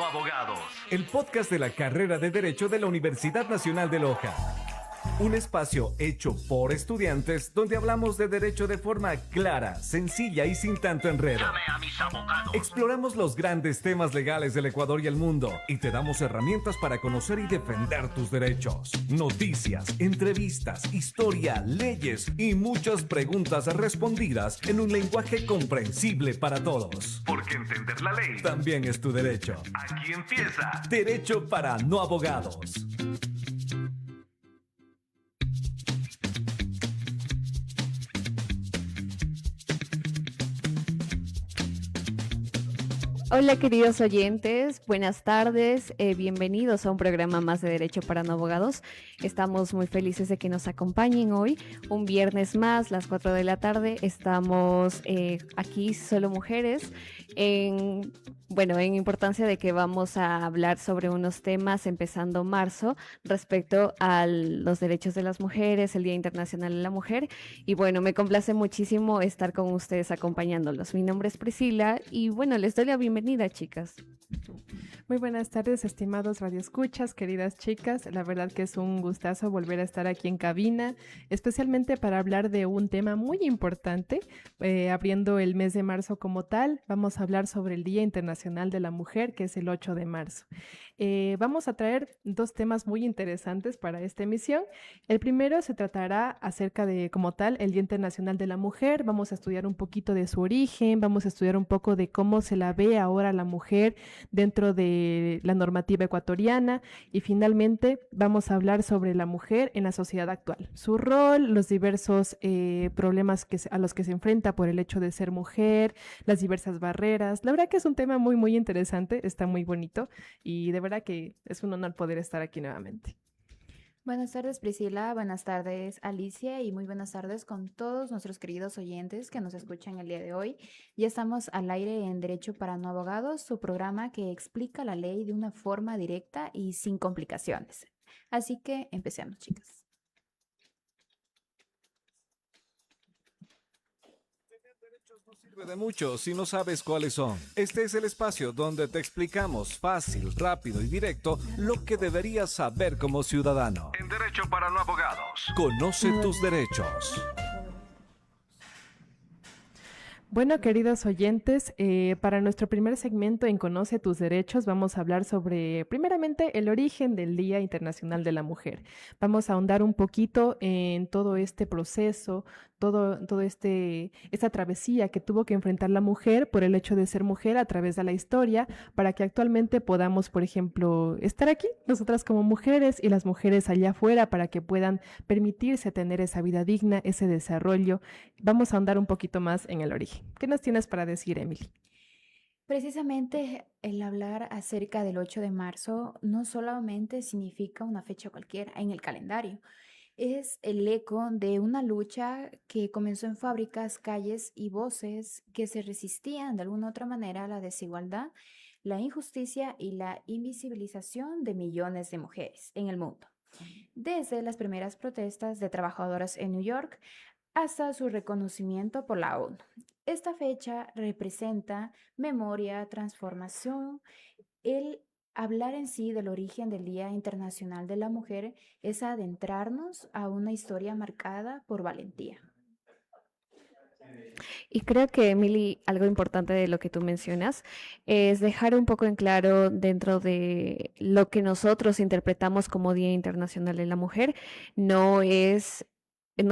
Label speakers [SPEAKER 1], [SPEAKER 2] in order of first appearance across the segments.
[SPEAKER 1] no abogados.
[SPEAKER 2] El podcast de la carrera de Derecho de la Universidad Nacional de Loja. Un espacio hecho por estudiantes donde hablamos de derecho de forma clara, sencilla y sin tanto enredo.
[SPEAKER 1] Llame a mis abogados.
[SPEAKER 2] Exploramos los grandes temas legales del Ecuador y el mundo y te damos herramientas para conocer y defender tus derechos. Noticias, entrevistas, historia, leyes y muchas preguntas respondidas en un lenguaje comprensible para todos.
[SPEAKER 1] Porque entender la ley
[SPEAKER 2] También es tu derecho.
[SPEAKER 1] aquí empieza.
[SPEAKER 2] Derecho para no abogados.
[SPEAKER 3] Hola queridos oyentes, buenas tardes, bienvenidos a un programa más de Derecho para no abogados. Estamos muy felices de que nos acompañen hoy, un viernes más, las 4 de la tarde. Estamos aquí solo mujeres, en importancia de que vamos a hablar sobre unos temas empezando marzo respecto a los derechos de las mujeres, el Día Internacional de la Mujer. Y bueno, me complace muchísimo estar con ustedes acompañándolos. Mi nombre es Priscila y bueno, les doy la bienvenida, chicas.
[SPEAKER 4] Muy buenas tardes, estimados radioescuchas, queridas chicas. La verdad que es un gustazo volver a estar aquí en cabina, especialmente para hablar de un tema muy importante. Abriendo el mes de marzo como tal, vamos a hablar sobre el Día Internacional de la Mujer, que es el 8 de marzo. Vamos a traer dos temas muy interesantes para esta emisión. El primero se tratará acerca de, como tal, el Día Internacional de la Mujer. Vamos a estudiar un poquito de su origen, vamos a estudiar un poco de cómo se la ve ahora la mujer dentro de la normativa ecuatoriana y finalmente vamos a hablar sobre la mujer en la sociedad actual, su rol, los diversos problemas a los que se enfrenta por el hecho de ser mujer, las diversas barreras. La verdad que es un tema muy, muy interesante, está muy bonito y de verdad que es un honor poder estar aquí nuevamente.
[SPEAKER 5] Buenas tardes, Priscila. Buenas tardes, Alicia. Y muy buenas tardes con todos nuestros queridos oyentes que nos escuchan el día de hoy. Ya estamos al aire en Derecho para no abogados, su programa que explica la ley de una forma directa y sin complicaciones. Así que empecemos, chicas.
[SPEAKER 2] No sirve de mucho si no sabes cuáles son. Este es el espacio donde te explicamos fácil, rápido y directo lo que deberías saber como ciudadano.
[SPEAKER 1] En Derecho para no abogados.
[SPEAKER 2] Conoce tus derechos.
[SPEAKER 4] Bueno, queridos oyentes, para nuestro primer segmento en Conoce tus derechos vamos a hablar sobre, primeramente, el origen del Día Internacional de la Mujer. Vamos a ahondar un poquito en todo este proceso, esta travesía que tuvo que enfrentar la mujer por el hecho de ser mujer a través de la historia, para que actualmente podamos, por ejemplo, estar aquí, nosotras como mujeres y las mujeres allá afuera, para que puedan permitirse tener esa vida digna, ese desarrollo. Vamos a ahondar un poquito más en el origen. ¿Qué nos tienes para decir, Emily?
[SPEAKER 5] Precisamente el hablar acerca del 8 de marzo no solamente significa una fecha cualquiera en el calendario, es el eco de una lucha que comenzó en fábricas, calles y voces que se resistían de alguna u otra manera a la desigualdad, la injusticia y la invisibilización de millones de mujeres en el mundo. Desde las primeras protestas de trabajadoras en New York hasta su reconocimiento por la ONU. Esta fecha representa memoria, transformación. El hablar en sí del origen del Día Internacional de la Mujer es adentrarnos a una historia marcada por valentía.
[SPEAKER 3] Y creo que, Emily, algo importante de lo que tú mencionas es dejar un poco en claro dentro de lo que nosotros interpretamos como Día Internacional de la Mujer, no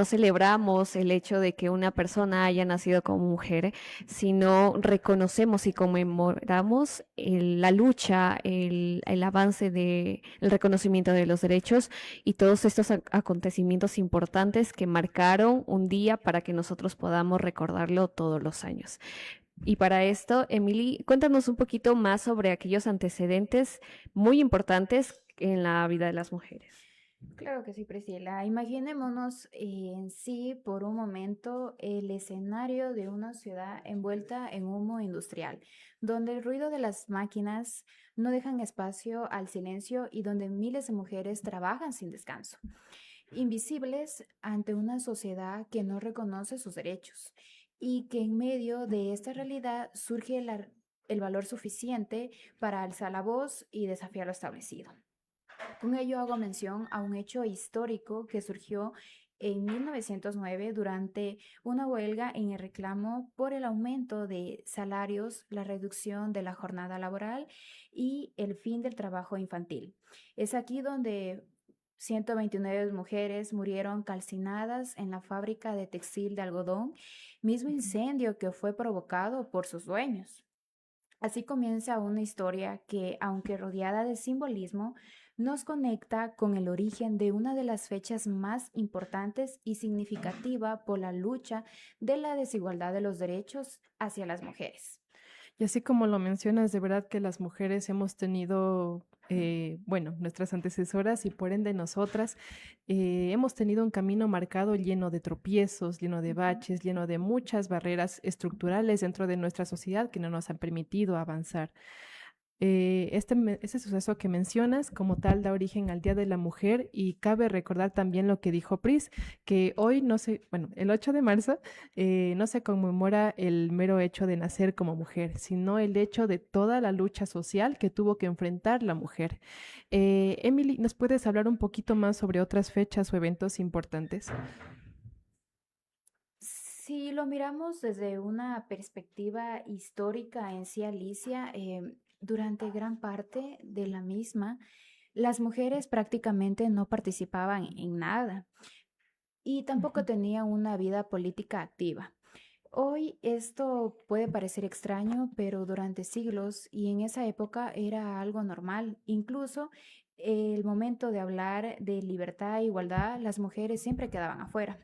[SPEAKER 3] celebramos el hecho de que una persona haya nacido como mujer, sino reconocemos y conmemoramos la lucha, el avance el reconocimiento de los derechos y todos estos acontecimientos importantes que marcaron un día para que nosotros podamos recordarlo todos los años. Y para esto, Emily, cuéntanos un poquito más sobre aquellos antecedentes muy importantes en la vida de las mujeres.
[SPEAKER 5] Claro que sí, Priscila. Imaginémonos en sí por un momento el escenario de una ciudad envuelta en humo industrial, donde el ruido de las máquinas no dejan espacio al silencio y donde miles de mujeres trabajan sin descanso, invisibles ante una sociedad que no reconoce sus derechos y que en medio de esta realidad surge el valor suficiente para alzar la voz y desafiar lo establecido. Con ello hago mención a un hecho histórico que surgió en 1909 durante una huelga en el reclamo por el aumento de salarios, la reducción de la jornada laboral y el fin del trabajo infantil. Es aquí donde 129 mujeres murieron calcinadas en la fábrica de textil de algodón, mismo incendio que fue provocado por sus dueños. Así comienza una historia que, aunque rodeada de simbolismo, nos conecta con el origen de una de las fechas más importantes y significativa por la lucha de la desigualdad de los derechos hacia las mujeres.
[SPEAKER 4] Y así como lo mencionas, de verdad que las mujeres hemos tenido, bueno, nuestras antecesoras y por ende nosotras, hemos tenido un camino marcado lleno de tropiezos, lleno de baches, lleno de muchas barreras estructurales dentro de nuestra sociedad que no nos han permitido avanzar. Este suceso que mencionas como tal da origen al Día de la Mujer y cabe recordar también lo que dijo Pris, que hoy no se, bueno, el 8 de marzo no se conmemora el mero hecho de nacer como mujer, sino el hecho de toda la lucha social que tuvo que enfrentar la mujer. Emily, ¿nos puedes hablar un poquito más sobre otras fechas o eventos importantes?
[SPEAKER 5] Si lo miramos desde una perspectiva histórica en sí, Alicia, durante gran parte de la misma, las mujeres prácticamente no participaban en nada y tampoco
[SPEAKER 4] Ujú.
[SPEAKER 5] tenían una vida política activa. Hoy esto puede parecer extraño, pero durante siglos y en esa época era algo normal. Incluso el momento de hablar de libertad e igualdad, las mujeres siempre quedaban afuera.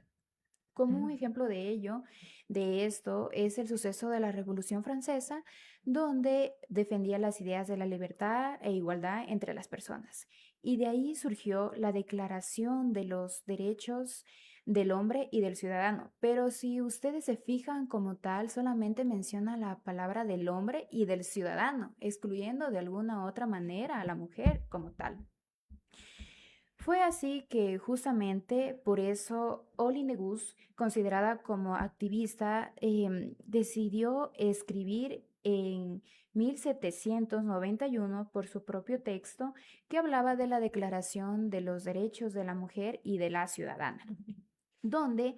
[SPEAKER 5] Como un ejemplo de ello, de esto, es el suceso de la Revolución Francesa, donde defendía las ideas de la libertad e igualdad entre las personas. Y de ahí surgió la Declaración de los Derechos del Hombre y del Ciudadano. Pero si ustedes se fijan como tal, solamente menciona la palabra del hombre y del ciudadano, excluyendo de alguna otra manera a la mujer como tal. Fue así que justamente por eso Olly Negus, considerada como activista, decidió escribir en 1791 por su propio texto que hablaba de la Declaración de los Derechos de la Mujer y de la Ciudadana, donde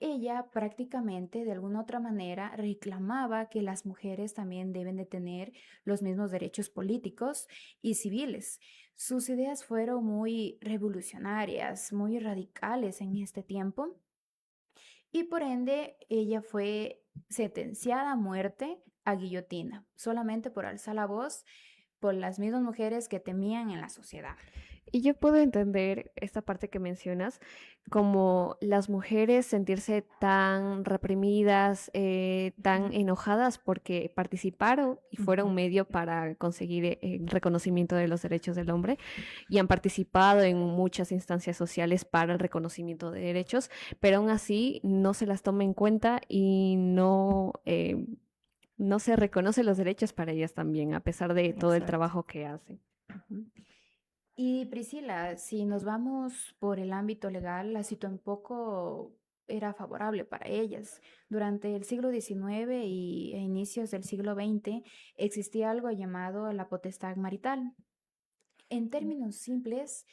[SPEAKER 5] ella prácticamente de alguna otra manera reclamaba que las mujeres también deben de tener los mismos derechos políticos y civiles. Sus ideas fueron muy revolucionarias, muy radicales en este tiempo y por ende ella fue sentenciada a muerte a guillotina, solamente por alzar la voz por las mismas mujeres que temían en la sociedad.
[SPEAKER 3] Y yo puedo entender esta parte que mencionas, como las mujeres sentirse tan reprimidas, tan enojadas porque participaron y fueron
[SPEAKER 4] Ujú.
[SPEAKER 3] medio para conseguir el reconocimiento de los derechos del hombre y han participado en muchas instancias sociales para el reconocimiento de derechos, pero aún así no se las toma en cuenta y no se reconoce los derechos para ellas también, a pesar de todo el
[SPEAKER 4] Exacto.
[SPEAKER 3] trabajo que hacen.
[SPEAKER 4] Ujú.
[SPEAKER 5] Y Priscila, si nos vamos por el ámbito legal, la situación tampoco era favorable para ellas. Durante el siglo XIX y a inicios del siglo XX existía algo llamado la potestad marital. En términos simples,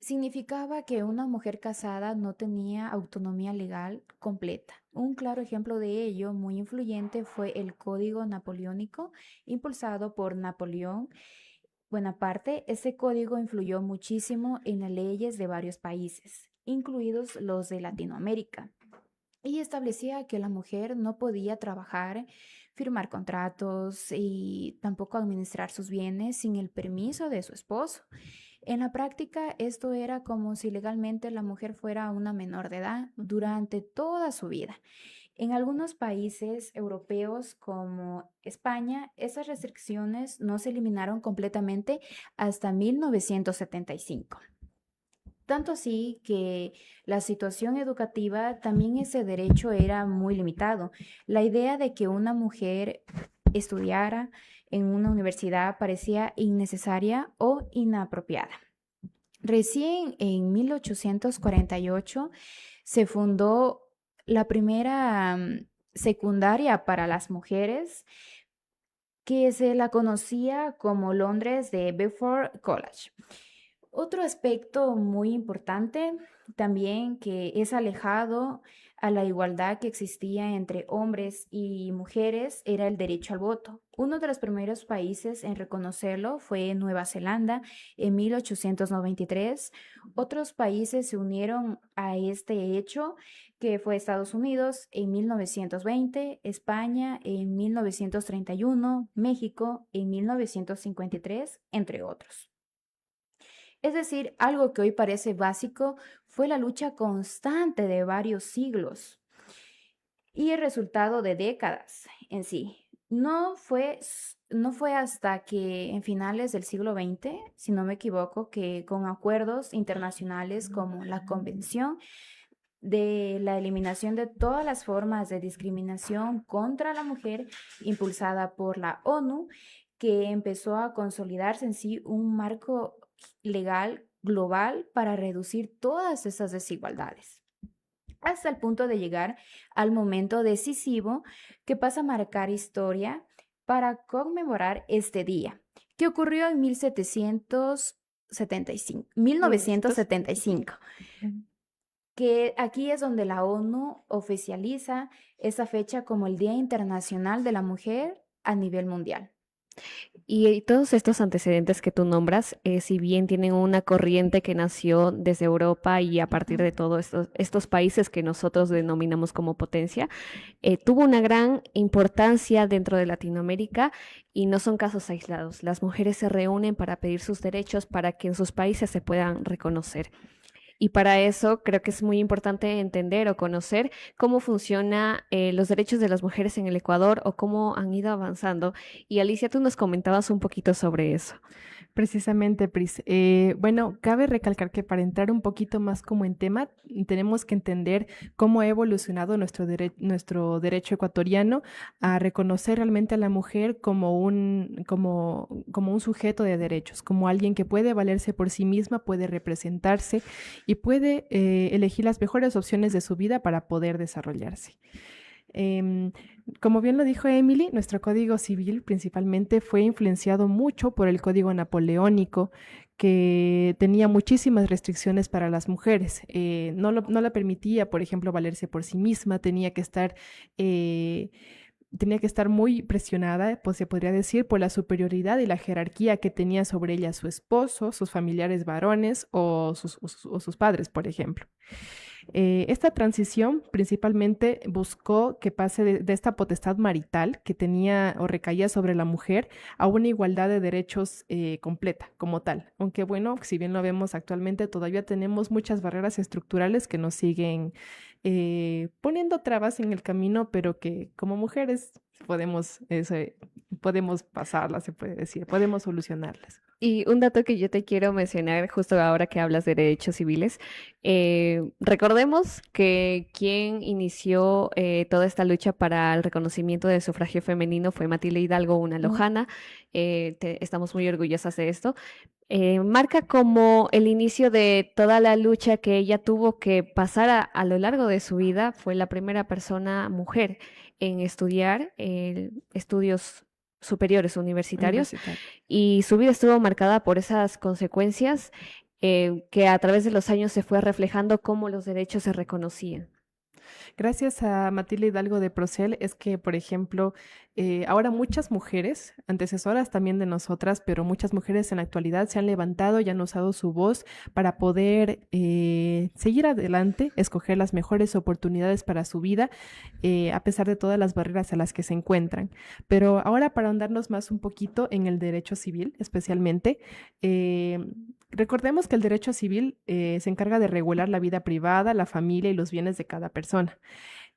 [SPEAKER 5] significaba que una mujer casada no tenía autonomía legal completa. Un claro ejemplo de ello, muy influyente, fue el Código Napoleónico, impulsado por Napoleón Bonaparte. Ese código influyó muchísimo en las leyes de varios países, incluidos los de Latinoamérica, y establecía que la mujer no podía trabajar, firmar contratos y tampoco administrar sus bienes sin el permiso de su esposo. En la práctica, esto era como si legalmente la mujer fuera una menor de edad durante toda su vida. En algunos países europeos como España, esas restricciones no se eliminaron completamente hasta 1975. Tanto así que la situación educativa también ese derecho era muy limitado. La idea de que una mujer estudiara en una universidad parecía innecesaria o inapropiada. Recién en 1848 se fundó la primera secundaria para las mujeres, que se la conocía como Londres de Bedford College. Otro aspecto muy importante también que es alejado a la igualdad que existía entre hombres y mujeres era el derecho al voto. Uno de los primeros países en reconocerlo fue Nueva Zelanda en 1893. Otros países se unieron a este hecho, que fue Estados Unidos en 1920, España en 1931, México en 1953, entre otros. Es decir, algo que hoy parece básico fue la lucha constante de varios siglos y el resultado de décadas en sí. No fue hasta que en finales del siglo XX, si no me equivoco, que con acuerdos internacionales como la Convención de la Eliminación de todas las formas de discriminación contra la mujer, impulsada por la ONU, que empezó a consolidarse en sí un marco legal global para reducir todas esas desigualdades, hasta el punto de llegar al momento decisivo que pasa a marcar historia para conmemorar este día, que ocurrió en 1975, que aquí es donde la ONU oficializa esa fecha como el Día Internacional de la Mujer a nivel mundial.
[SPEAKER 3] Y todos estos antecedentes que tú nombras, si bien tienen una corriente que nació desde Europa y a partir de todos estos países que nosotros denominamos como potencia, tuvo una gran importancia dentro de Latinoamérica y no son casos aislados. Las mujeres se reúnen para pedir sus derechos para que en sus países se puedan reconocer. Y para eso creo que es muy importante entender o conocer cómo funcionan los derechos de las mujeres en el Ecuador o cómo han ido avanzando. Y Alicia, tú nos comentabas un poquito sobre eso.
[SPEAKER 4] Precisamente, Pris. Bueno, cabe recalcar que para entrar un poquito más como en tema, tenemos que entender cómo ha evolucionado nuestro derecho ecuatoriano a reconocer realmente a la mujer como un sujeto de derechos, como alguien que puede valerse por sí misma, puede representarse y puede elegir las mejores opciones de su vida para poder desarrollarse. Como bien lo dijo Emily, nuestro Código Civil principalmente fue influenciado mucho por el Código Napoleónico, que tenía muchísimas restricciones para las mujeres. No la permitía, por ejemplo, valerse por sí misma, tenía que estar muy presionada, pues se podría decir, por la superioridad y la jerarquía que tenía sobre ella su esposo, sus familiares varones o sus padres, por ejemplo. Esta transición principalmente buscó que pase de esta potestad marital que tenía o recaía sobre la mujer a una igualdad de derechos completa como tal. Aunque bueno, si bien lo vemos actualmente, todavía tenemos muchas barreras estructurales que nos siguen poniendo trabas en el camino, pero que como mujeres podemos pasarlas, se puede decir, podemos solucionarlas.
[SPEAKER 3] Y un dato que yo te quiero mencionar justo ahora que hablas de derechos civiles, recordemos que quien inició toda esta lucha para el reconocimiento del sufragio femenino fue Matilde Hidalgo, una lojana. Estamos muy orgullosas de esto. Marca como el inicio de toda la lucha que ella tuvo que pasar a lo largo de su vida. Fue la primera persona mujer en estudiar estudios superiores universitarios y su vida estuvo marcada por esas consecuencias que a través de los años se fue reflejando cómo los derechos se reconocían.
[SPEAKER 4] Gracias a Matilde Hidalgo de Procel es que, por ejemplo, ahora muchas mujeres, antecesoras también de nosotras, pero muchas mujeres en la actualidad se han levantado y han usado su voz para poder seguir adelante, escoger las mejores oportunidades para su vida, a pesar de todas las barreras a las que se encuentran. Pero ahora para ahondarnos más un poquito en el derecho civil, especialmente, recordemos que el derecho civil se encarga de regular la vida privada, la familia y los bienes de cada persona.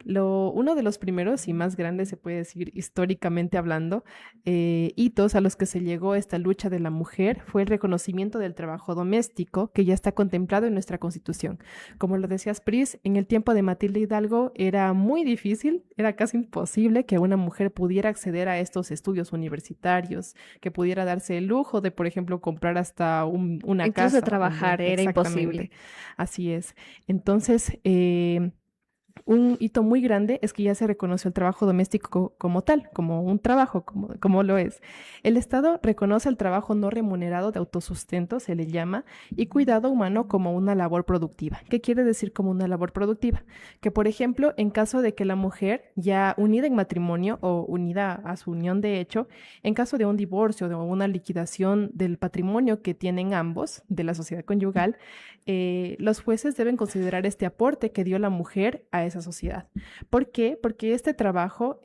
[SPEAKER 4] Uno de los primeros y más grandes, se puede decir históricamente hablando, hitos a los que se llegó esta lucha de la mujer fue el reconocimiento del trabajo doméstico, que ya está contemplado en nuestra Constitución. Como lo decías, Pris, en el tiempo de Matilde Hidalgo era muy difícil, era casi imposible que una mujer pudiera acceder a estos estudios universitarios, que pudiera darse el lujo de, por ejemplo, comprar hasta una casa.
[SPEAKER 3] Incluso trabajar era imposible.
[SPEAKER 4] Así es. Entonces, un hito muy grande es que ya se reconoció el trabajo doméstico como tal, como un trabajo, como lo es. El Estado reconoce el trabajo no remunerado de autosustento, se le llama, y cuidado humano como una labor productiva. ¿Qué quiere decir como una labor productiva? Que, por ejemplo, en caso de que la mujer ya unida en matrimonio o unida a su unión de hecho, en caso de un divorcio o de una liquidación del patrimonio que tienen ambos, de la sociedad conyugal, los jueces deben considerar este aporte que dio la mujer a esa sociedad. ¿Por qué? Porque este trabajo,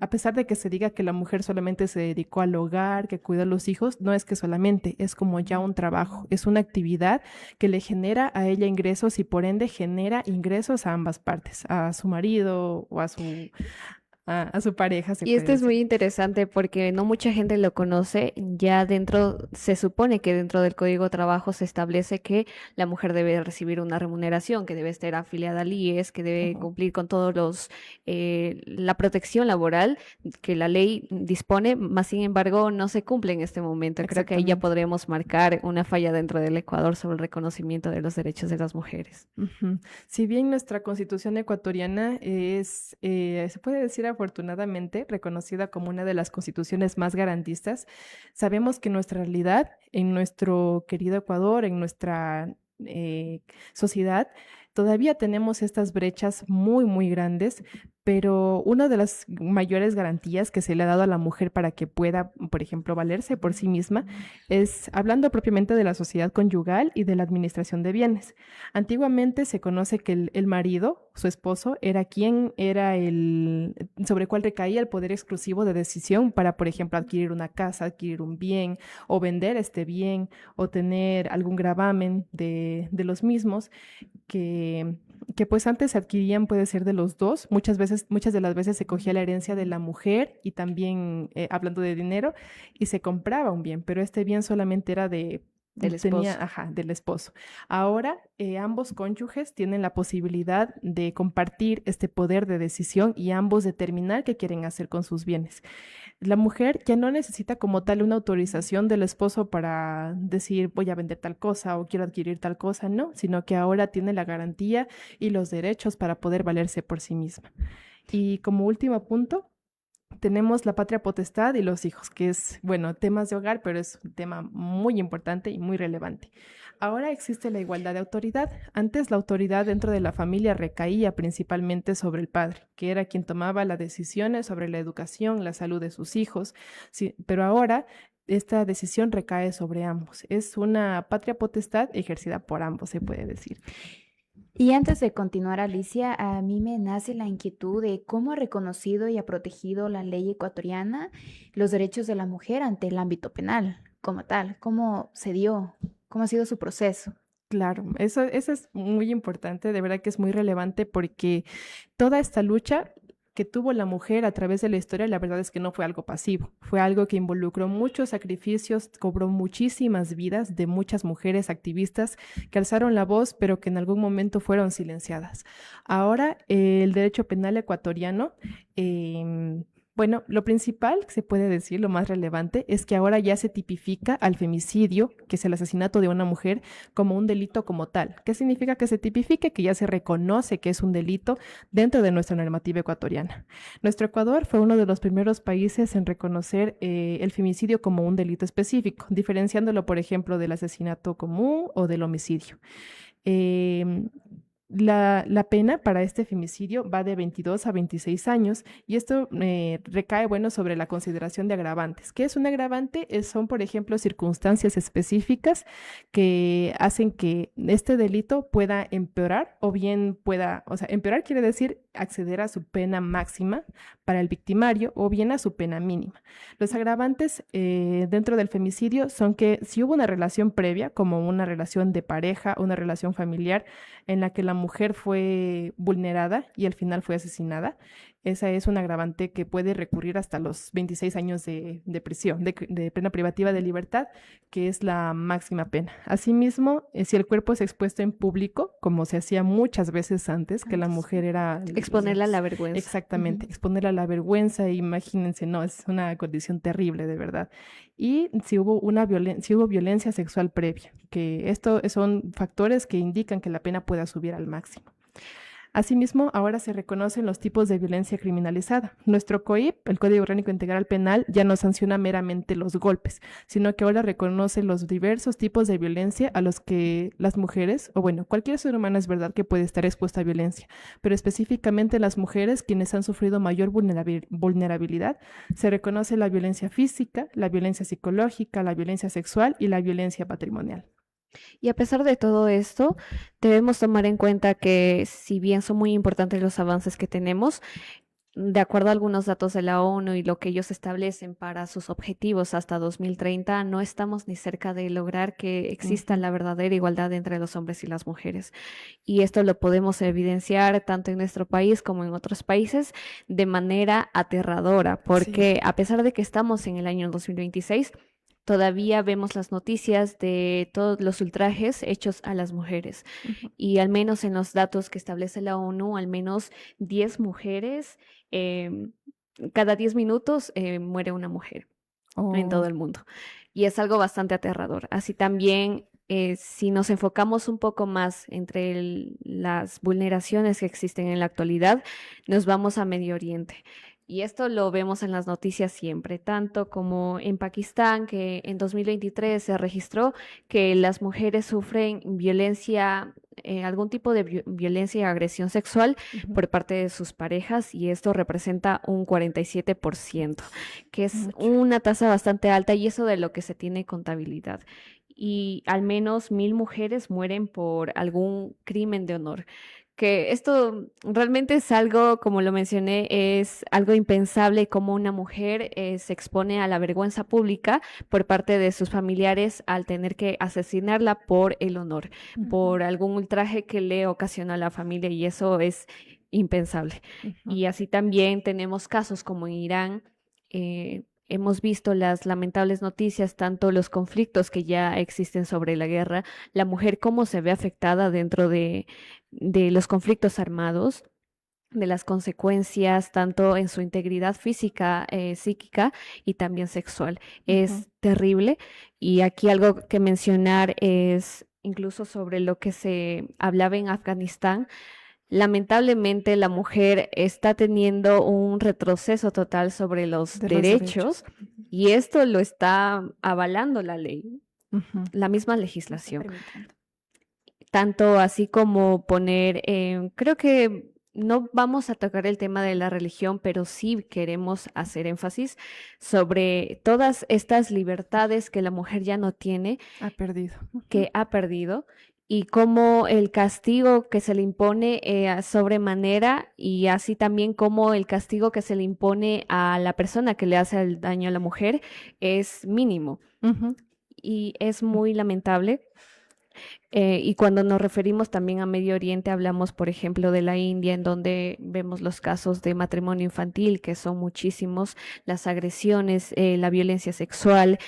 [SPEAKER 4] a pesar de que se diga que la mujer solamente se dedicó al hogar, que cuidó a los hijos, no es que solamente, es como ya un trabajo, es una actividad que le genera a ella ingresos y por ende genera ingresos a ambas partes, a su marido o a su pareja, se
[SPEAKER 3] Y
[SPEAKER 4] puede
[SPEAKER 3] esto es
[SPEAKER 4] decir.
[SPEAKER 3] muy interesante porque no mucha gente lo conoce. Ya dentro, se supone que dentro del Código de Trabajo se establece que la mujer debe recibir una remuneración, que debe estar afiliada al IES, que debe
[SPEAKER 4] Ujú.
[SPEAKER 3] cumplir con todos la protección laboral que la ley dispone, más sin embargo no se cumple en este momento. Creo que ahí ya
[SPEAKER 4] Exactamente.
[SPEAKER 3] podremos marcar una falla dentro del Ecuador sobre el reconocimiento de los derechos de las mujeres.
[SPEAKER 4] Ujú. Si bien nuestra constitución ecuatoriana es, se puede decir afortunadamente, reconocida como una de las constituciones más garantistas, sabemos que en nuestra realidad, en nuestro querido Ecuador, en nuestra sociedad, todavía tenemos estas brechas muy, muy grandes, pero una de las mayores garantías que se le ha dado a la mujer para que pueda, por ejemplo, valerse por sí misma, es hablando propiamente de la sociedad conyugal y de la administración de bienes. Antiguamente se conoce que el marido, su esposo, era quien era sobre cuál recaía el poder exclusivo de decisión para, por ejemplo, adquirir una casa, adquirir un bien o vender este bien o tener algún gravamen de los mismos que pues antes se adquirían, puede ser de los dos. Muchas de las veces se cogía la herencia de la mujer y también, hablando de dinero, y se compraba un bien, pero este bien solamente era
[SPEAKER 3] Del esposo.
[SPEAKER 4] del esposo. Ahora, ambos cónyuges tienen la posibilidad de compartir este poder de decisión y ambos determinar qué quieren hacer con sus bienes. La mujer ya no necesita como tal una autorización del esposo para decir voy a vender tal cosa o quiero adquirir tal cosa, no, sino que ahora tiene la garantía y los derechos para poder valerse por sí misma. Y como último punto, tenemos la patria potestad y los hijos, que es, bueno, temas de hogar, pero es un tema muy importante y muy relevante. Ahora existe la igualdad de autoridad. Antes la autoridad dentro de la familia recaía principalmente sobre el padre, que era quien tomaba las decisiones sobre la educación, la salud de sus hijos, sí, pero ahora esta decisión recae sobre ambos. Es una patria potestad ejercida por ambos, se puede decir.
[SPEAKER 5] Y antes de continuar, Alicia, a mí me nace la inquietud de cómo ha reconocido y ha protegido la ley ecuatoriana los derechos de la mujer ante el ámbito penal como tal, cómo se dio, cómo ha sido su proceso.
[SPEAKER 4] Claro, eso es muy importante, de verdad que es muy relevante porque toda esta lucha que tuvo la mujer a través de la historia, la verdad es que no fue algo pasivo, fue algo que involucró muchos sacrificios, cobró muchísimas vidas de muchas mujeres activistas que alzaron la voz, pero que en algún momento fueron silenciadas. Ahora, el derecho penal ecuatoriano, bueno, lo principal que se puede decir, lo más relevante, es que ahora ya se tipifica al femicidio, que es el asesinato de una mujer, como un delito como tal. ¿Qué significa que se tipifique? Que ya se reconoce que es un delito dentro de nuestra normativa ecuatoriana. Nuestro Ecuador fue uno de los primeros países en reconocer el femicidio como un delito específico, diferenciándolo, por ejemplo, del asesinato común o del homicidio. Eh, la pena para este femicidio va de 22 a 26 años y esto recae, bueno, sobre la consideración de agravantes. ¿Qué es un agravante? Son, por ejemplo, circunstancias específicas que hacen que este delito pueda empeorar o bien pueda, o sea, empeorar quiere decir acceder a su pena máxima para el victimario o bien a su pena mínima. Los agravantes dentro del femicidio son que si hubo una relación previa, como una relación de pareja, una relación familiar, en la que la mujer fue vulnerada y al final fue asesinada. Esa es un agravante que puede recurrir hasta los 26 años de prisión, de pena privativa de libertad, que es la máxima pena. Asimismo, si el cuerpo es expuesto en público, como se hacía muchas veces antes, que la mujer era...
[SPEAKER 3] Exponerla a la vergüenza.
[SPEAKER 4] Exactamente, exponerla a la vergüenza, imagínense, no, es una condición terrible, de verdad. Y si hubo si hubo violencia sexual previa, que esto son factores que indican que la pena pueda subir al máximo. Asimismo, ahora se reconocen los tipos de violencia criminalizada. Nuestro COIP, el Código Orgánico Integral Penal, ya no sanciona meramente los golpes, sino que ahora reconoce los diversos tipos de violencia a los que las mujeres, o bueno, cualquier ser humano es verdad que puede estar expuesta a violencia, pero específicamente las mujeres quienes han sufrido mayor vulnerabilidad, se reconoce la violencia física, la violencia psicológica, la violencia sexual y la violencia patrimonial.
[SPEAKER 3] Y a pesar de todo esto, debemos tomar en cuenta que si bien son muy importantes los avances que tenemos, de acuerdo a algunos datos de la ONU y lo que ellos establecen para sus objetivos hasta 2030, no estamos ni cerca de lograr que exista la verdadera igualdad entre los hombres y las mujeres. Y esto lo podemos evidenciar tanto en nuestro país como en otros países de manera aterradora, porque a pesar de que estamos en el año 2026, todavía vemos las noticias de todos los ultrajes hechos a las mujeres. Y al menos en los datos que establece la ONU, al menos 10 mujeres, cada 10 minutos muere una mujer en todo el mundo. Y es algo bastante aterrador. Así también, si nos enfocamos un poco más entre las vulneraciones que existen en la actualidad, nos vamos a Medio Oriente. Y esto lo vemos en las noticias siempre, tanto como en Pakistán, que en 2023 se registró que las mujeres sufren violencia, algún tipo de violencia y agresión sexual por parte de sus parejas, y esto representa un 47%, que es una tasa bastante alta, y eso de lo que se tiene contabilidad. Y al menos 1,000 mujeres mueren por algún crimen de honor. Que esto realmente es algo, como lo mencioné, es algo impensable, como una mujer se expone a la vergüenza pública por parte de sus familiares al tener que asesinarla por el honor, por algún ultraje que le ocasiona a la familia, y eso es impensable. Y así también tenemos casos como en Irán. Hemos visto las lamentables noticias, tanto los conflictos que ya existen sobre la guerra, la mujer cómo se ve afectada dentro de los conflictos armados, de las consecuencias tanto en su integridad física, psíquica y también sexual. Es terrible. Y aquí algo que mencionar es incluso sobre lo que se hablaba en Afganistán. Lamentablemente la mujer está teniendo un retroceso total sobre los derechos, y esto lo está avalando la ley, la misma legislación. Tanto así como poner, creo que no vamos a tocar el tema de la religión, pero sí queremos hacer énfasis sobre todas estas libertades que la mujer ya no tiene, que ha perdido. Y cómo el castigo que se le impone sobremanera, y así también como el castigo que se le impone a la persona que le hace el daño a la mujer es mínimo. Y es muy lamentable. Y cuando nos referimos también a Medio Oriente, hablamos, por ejemplo, de la India, en donde vemos los casos de matrimonio infantil, que son muchísimos, las agresiones, la violencia sexual,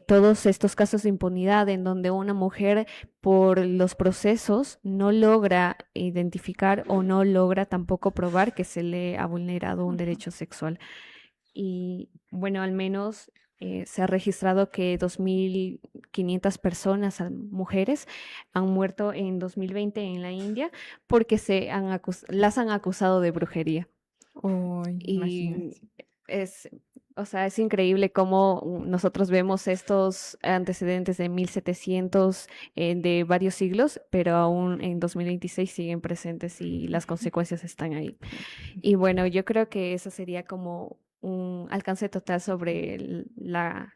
[SPEAKER 3] todos estos casos de impunidad en donde una mujer por los procesos no logra identificar o no logra tampoco probar que se le ha vulnerado un derecho sexual. Y bueno, al menos se ha registrado que 2.500 personas, mujeres, han muerto en 2020 en la India porque las han acusado de brujería. Y es increíble cómo nosotros vemos estos antecedentes de 1700 de varios siglos, pero aún en 2026 siguen presentes y las consecuencias están ahí. Y bueno, yo creo que eso sería como un alcance total sobre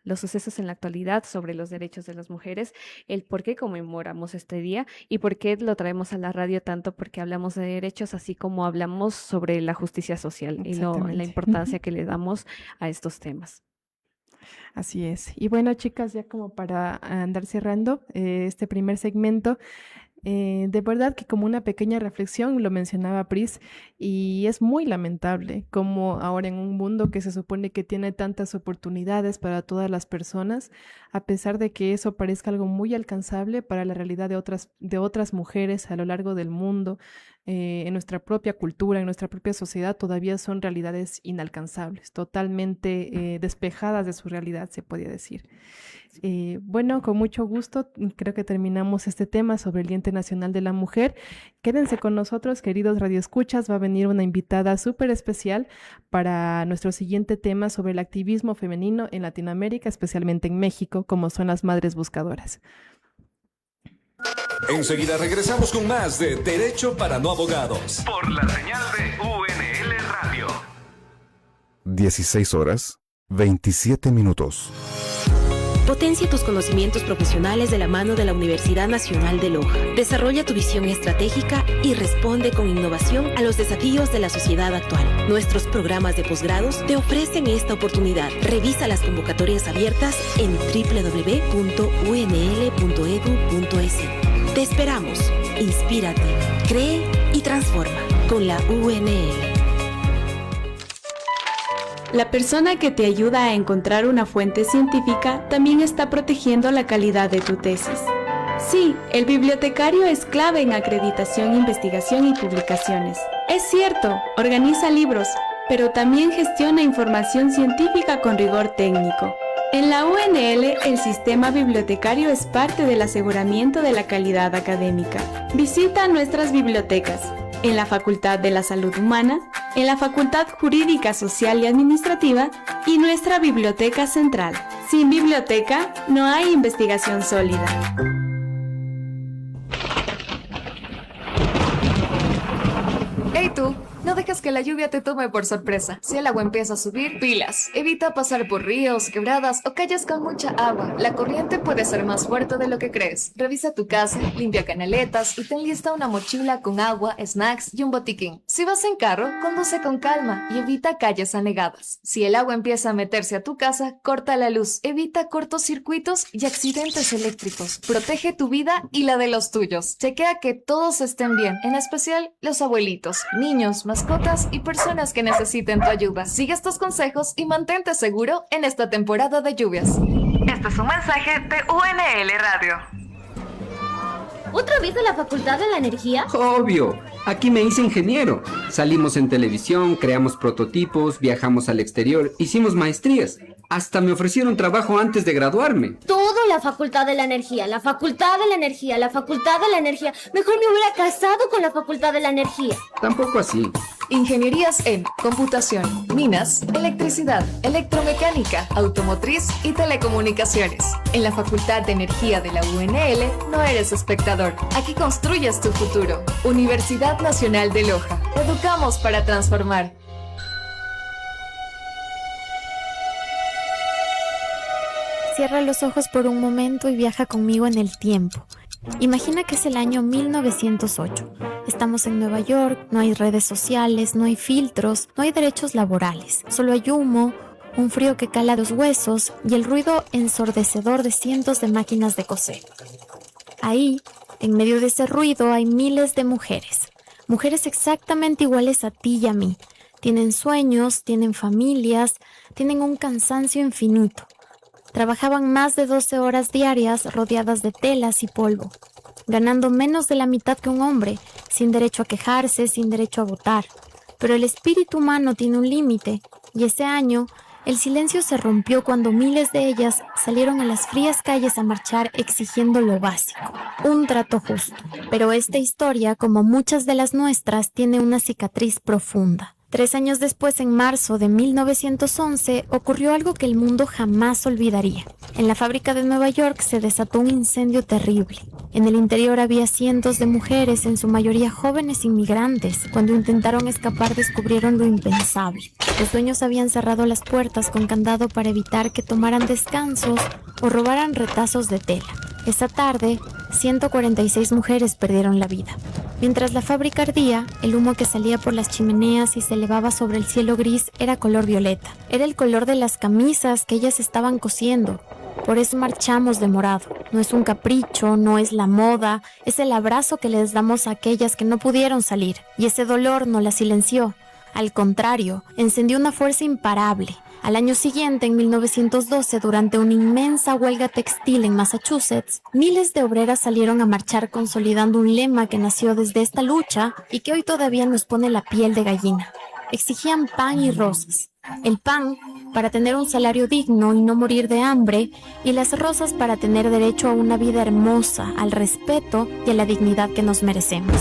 [SPEAKER 3] los sucesos en la actualidad, sobre los derechos de las mujeres, el por qué conmemoramos este día y por qué lo traemos a la radio tanto, porque hablamos de derechos, así como hablamos sobre la justicia social y la importancia que le damos a estos temas.
[SPEAKER 4] Así es. Y bueno, chicas, ya como para andar cerrando este primer segmento, de verdad que como una pequeña reflexión, lo mencionaba Pris, y es muy lamentable como ahora en un mundo que se supone que tiene tantas oportunidades para todas las personas, a pesar de que eso parezca algo muy alcanzable para la realidad de otras mujeres a lo largo del mundo, en nuestra propia cultura, en nuestra propia sociedad, todavía son realidades inalcanzables, totalmente despejadas de su realidad, se podría decir. Bueno, con mucho gusto, creo que terminamos este tema sobre el Día Internacional de la Mujer. Quédense con nosotros, queridos radioescuchas, va a venir una invitada súper especial para nuestro siguiente tema sobre el activismo femenino en Latinoamérica, especialmente en México, como son las madres buscadoras.
[SPEAKER 2] Enseguida regresamos con más de Derecho para No Abogados.
[SPEAKER 1] Por la señal de UNL Radio.
[SPEAKER 6] 16 horas, 27 minutos.
[SPEAKER 7] Potencia tus conocimientos profesionales de la mano de la Universidad Nacional de Loja. Desarrolla tu visión estratégica y responde con innovación a los desafíos de la sociedad actual. Nuestros programas de posgrados te ofrecen esta oportunidad. Revisa las convocatorias abiertas en www.unl.edu.es. Te esperamos. Inspírate, cree y transforma con la UNL.
[SPEAKER 8] La persona que te ayuda a encontrar una fuente científica también está protegiendo la calidad de tu tesis. Sí, el bibliotecario es clave en acreditación, investigación y publicaciones. Es cierto, organiza libros, pero también gestiona información científica con rigor técnico. En la UNL, el sistema bibliotecario es parte del aseguramiento de la calidad académica. Visita nuestras bibliotecas en la Facultad de la Salud Humana, en la Facultad Jurídica, Social y Administrativa y nuestra Biblioteca Central. Sin biblioteca, no hay investigación sólida.
[SPEAKER 9] ¡Hey tú! No dejes que la lluvia te tome por sorpresa. Si el agua empieza a subir, pilas. Evita pasar por ríos, quebradas o calles con mucha agua. La corriente puede ser más fuerte de lo que crees. Revisa tu casa, limpia canaletas y ten lista una mochila con agua, snacks y un botiquín. Si vas en carro, conduce con calma y evita calles anegadas. Si el agua empieza a meterse a tu casa, corta la luz. Evita cortocircuitos y accidentes eléctricos. Protege tu vida y la de los tuyos. Chequea que todos estén bien, en especial los abuelitos, niños, mascotas y personas que necesiten tu ayuda. Sigue estos consejos y mantente seguro en esta temporada de lluvias. Este es un mensaje de UNL Radio.
[SPEAKER 10] ¿Otra vez de la Facultad de la Energía?
[SPEAKER 11] Obvio, aquí me hice ingeniero. Salimos en televisión, creamos prototipos, viajamos al exterior, hicimos maestrías. Hasta me ofrecieron trabajo antes de graduarme.
[SPEAKER 10] Todo la Facultad de la Energía, la Facultad de la Energía, la Facultad de la Energía. Mejor me hubiera casado con la Facultad de la Energía.
[SPEAKER 11] Tampoco así.
[SPEAKER 9] Ingenierías en computación, minas, electricidad, electromecánica, automotriz y telecomunicaciones. En la Facultad de Energía de la UNL no eres espectador. Aquí construyes tu futuro. Universidad Nacional de Loja. Educamos para transformar.
[SPEAKER 12] Cierra los ojos por un momento y viaja conmigo en el tiempo. Imagina que es el año 1908. Estamos en Nueva York, no hay redes sociales, no hay filtros, no hay derechos laborales. Solo hay humo, un frío que cala los huesos y el ruido ensordecedor de cientos de máquinas de coser. Ahí, en medio de ese ruido, hay miles de mujeres. Mujeres exactamente iguales a ti y a mí. Tienen sueños, tienen familias, tienen un cansancio infinito. Trabajaban más de 12 horas diarias rodeadas de telas y polvo, ganando menos de la mitad que un hombre, sin derecho a quejarse, sin derecho a votar. Pero el espíritu humano tiene un límite, y ese año el silencio se rompió cuando miles de ellas salieron a las frías calles a marchar exigiendo lo básico, un trato justo. Pero esta historia, como muchas de las nuestras, tiene una cicatriz profunda. 3 años después, en marzo de 1911, ocurrió algo que el mundo jamás olvidaría. En la fábrica de Nueva York se desató un incendio terrible. En el interior había cientos de mujeres, en su mayoría jóvenes inmigrantes. Cuando intentaron escapar, descubrieron lo impensable. Los dueños habían cerrado las puertas con candado para evitar que tomaran descansos o robaran retazos de tela. Esa tarde, 146 mujeres perdieron la vida. Mientras la fábrica ardía, el humo que salía por las chimeneas y se elevaba sobre el cielo gris era color violeta. Era el color de las camisas que ellas estaban cosiendo. Por eso marchamos de morado. No es un capricho, no es la moda, es el abrazo que les damos a aquellas que no pudieron salir. Y ese dolor no las silenció. Al contrario, encendió una fuerza imparable. Al año siguiente, en 1912, durante una inmensa huelga textil en Massachusetts, miles de obreras salieron a marchar consolidando un lema que nació desde esta lucha y que hoy todavía nos pone la piel de gallina. Exigían pan y rosas. El pan para tener un salario digno y no morir de hambre, y las rosas para tener derecho a una vida hermosa, al respeto y a la dignidad que nos merecemos.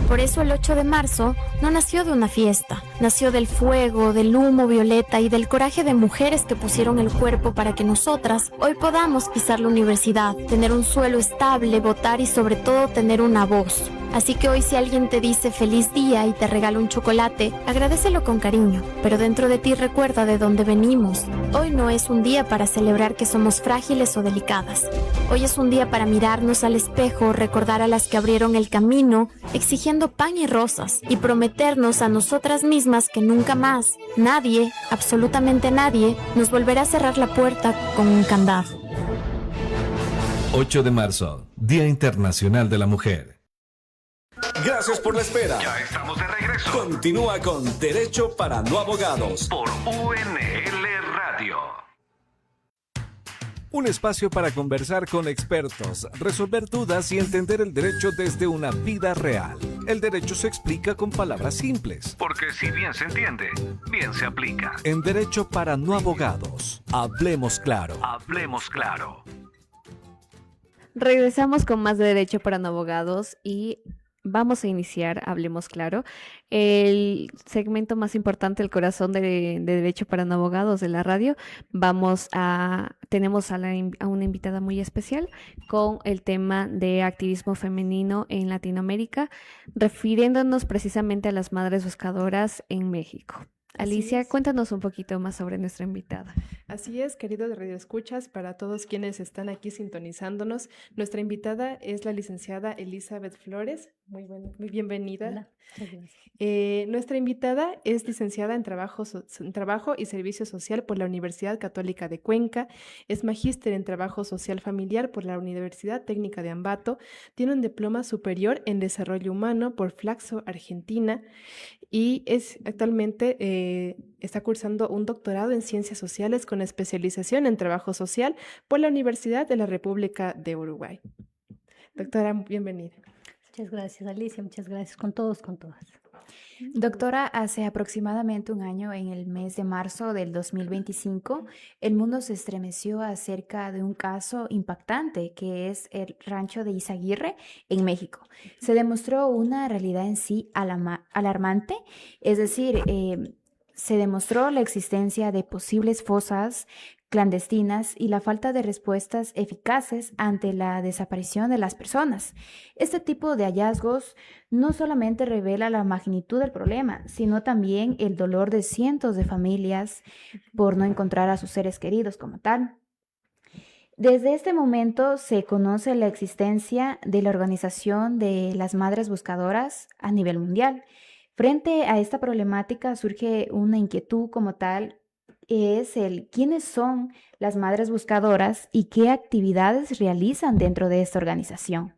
[SPEAKER 12] Por eso el 8 de marzo no nació de una fiesta, nació del fuego, del humo violeta y del coraje de mujeres que pusieron el cuerpo para que nosotras hoy podamos pisar la universidad, tener un suelo estable, votar y sobre todo tener una voz. Así que hoy si alguien te dice feliz día y te regala un chocolate, agradécelo con cariño, pero dentro de ti recuerda de dónde venimos. Hoy no es un día para celebrar que somos frágiles o delicadas. Hoy es un día para mirarnos al espejo, recordar a las que abrieron el camino, exigiendo pan y rosas, y prometernos a nosotras mismas que nunca más, nadie, absolutamente nadie, nos volverá a cerrar la puerta con un candado.
[SPEAKER 2] 8 de marzo, Día Internacional de la Mujer. Gracias por la espera.
[SPEAKER 1] Ya estamos de regreso.
[SPEAKER 2] Continúa con Derecho para No Abogados
[SPEAKER 1] por UNL Radio.
[SPEAKER 2] Un espacio para conversar con expertos, resolver dudas y entender el derecho desde una vida real. El derecho se explica con palabras simples.
[SPEAKER 1] Porque si bien se entiende, bien se aplica.
[SPEAKER 2] En Derecho para No Abogados, hablemos claro.
[SPEAKER 1] Hablemos claro.
[SPEAKER 3] Regresamos con más de Derecho para No Abogados y vamos a iniciar, hablemos claro, el segmento más importante, el corazón de Derecho para No Abogados de la radio. Tenemos a una invitada muy especial con el tema de activismo femenino en Latinoamérica, refiriéndonos precisamente a las madres buscadoras en México. Alicia, cuéntanos un poquito más sobre nuestra invitada.
[SPEAKER 4] Así es, queridos radioescuchas, para todos quienes están aquí sintonizándonos, nuestra invitada es la licenciada Elizabeth Flores. Muy bienvenida.
[SPEAKER 13] Hola.
[SPEAKER 4] Nuestra invitada es licenciada en Trabajo y Servicio Social por la Universidad Católica de Cuenca, es magíster en Trabajo Social Familiar por la Universidad Técnica de Ambato, tiene un diploma superior en Desarrollo Humano por Flaxo, Argentina, y actualmente está cursando un doctorado en Ciencias Sociales con especialización en Trabajo Social por la Universidad de la República de Uruguay. Doctora, bienvenida.
[SPEAKER 13] Muchas gracias, Alicia. Muchas gracias con todos, con todas.
[SPEAKER 5] Doctora, hace aproximadamente un año, en el mes de marzo del 2025, el mundo se estremeció acerca de un caso impactante que es el rancho de Izaguirre en México. Se demostró una realidad en sí alarmante, es decir, se demostró la existencia de posibles fosas clandestinas y la falta de respuestas eficaces ante la desaparición de las personas. Este tipo de hallazgos no solamente revela la magnitud del problema, sino también el dolor de cientos de familias por no encontrar a sus seres queridos como tal. Desde este momento se conoce la existencia de la Organización de las Madres Buscadoras a nivel mundial. Frente a esta problemática surge una inquietud como tal, es quiénes son las madres buscadoras y qué actividades realizan dentro de esta organización.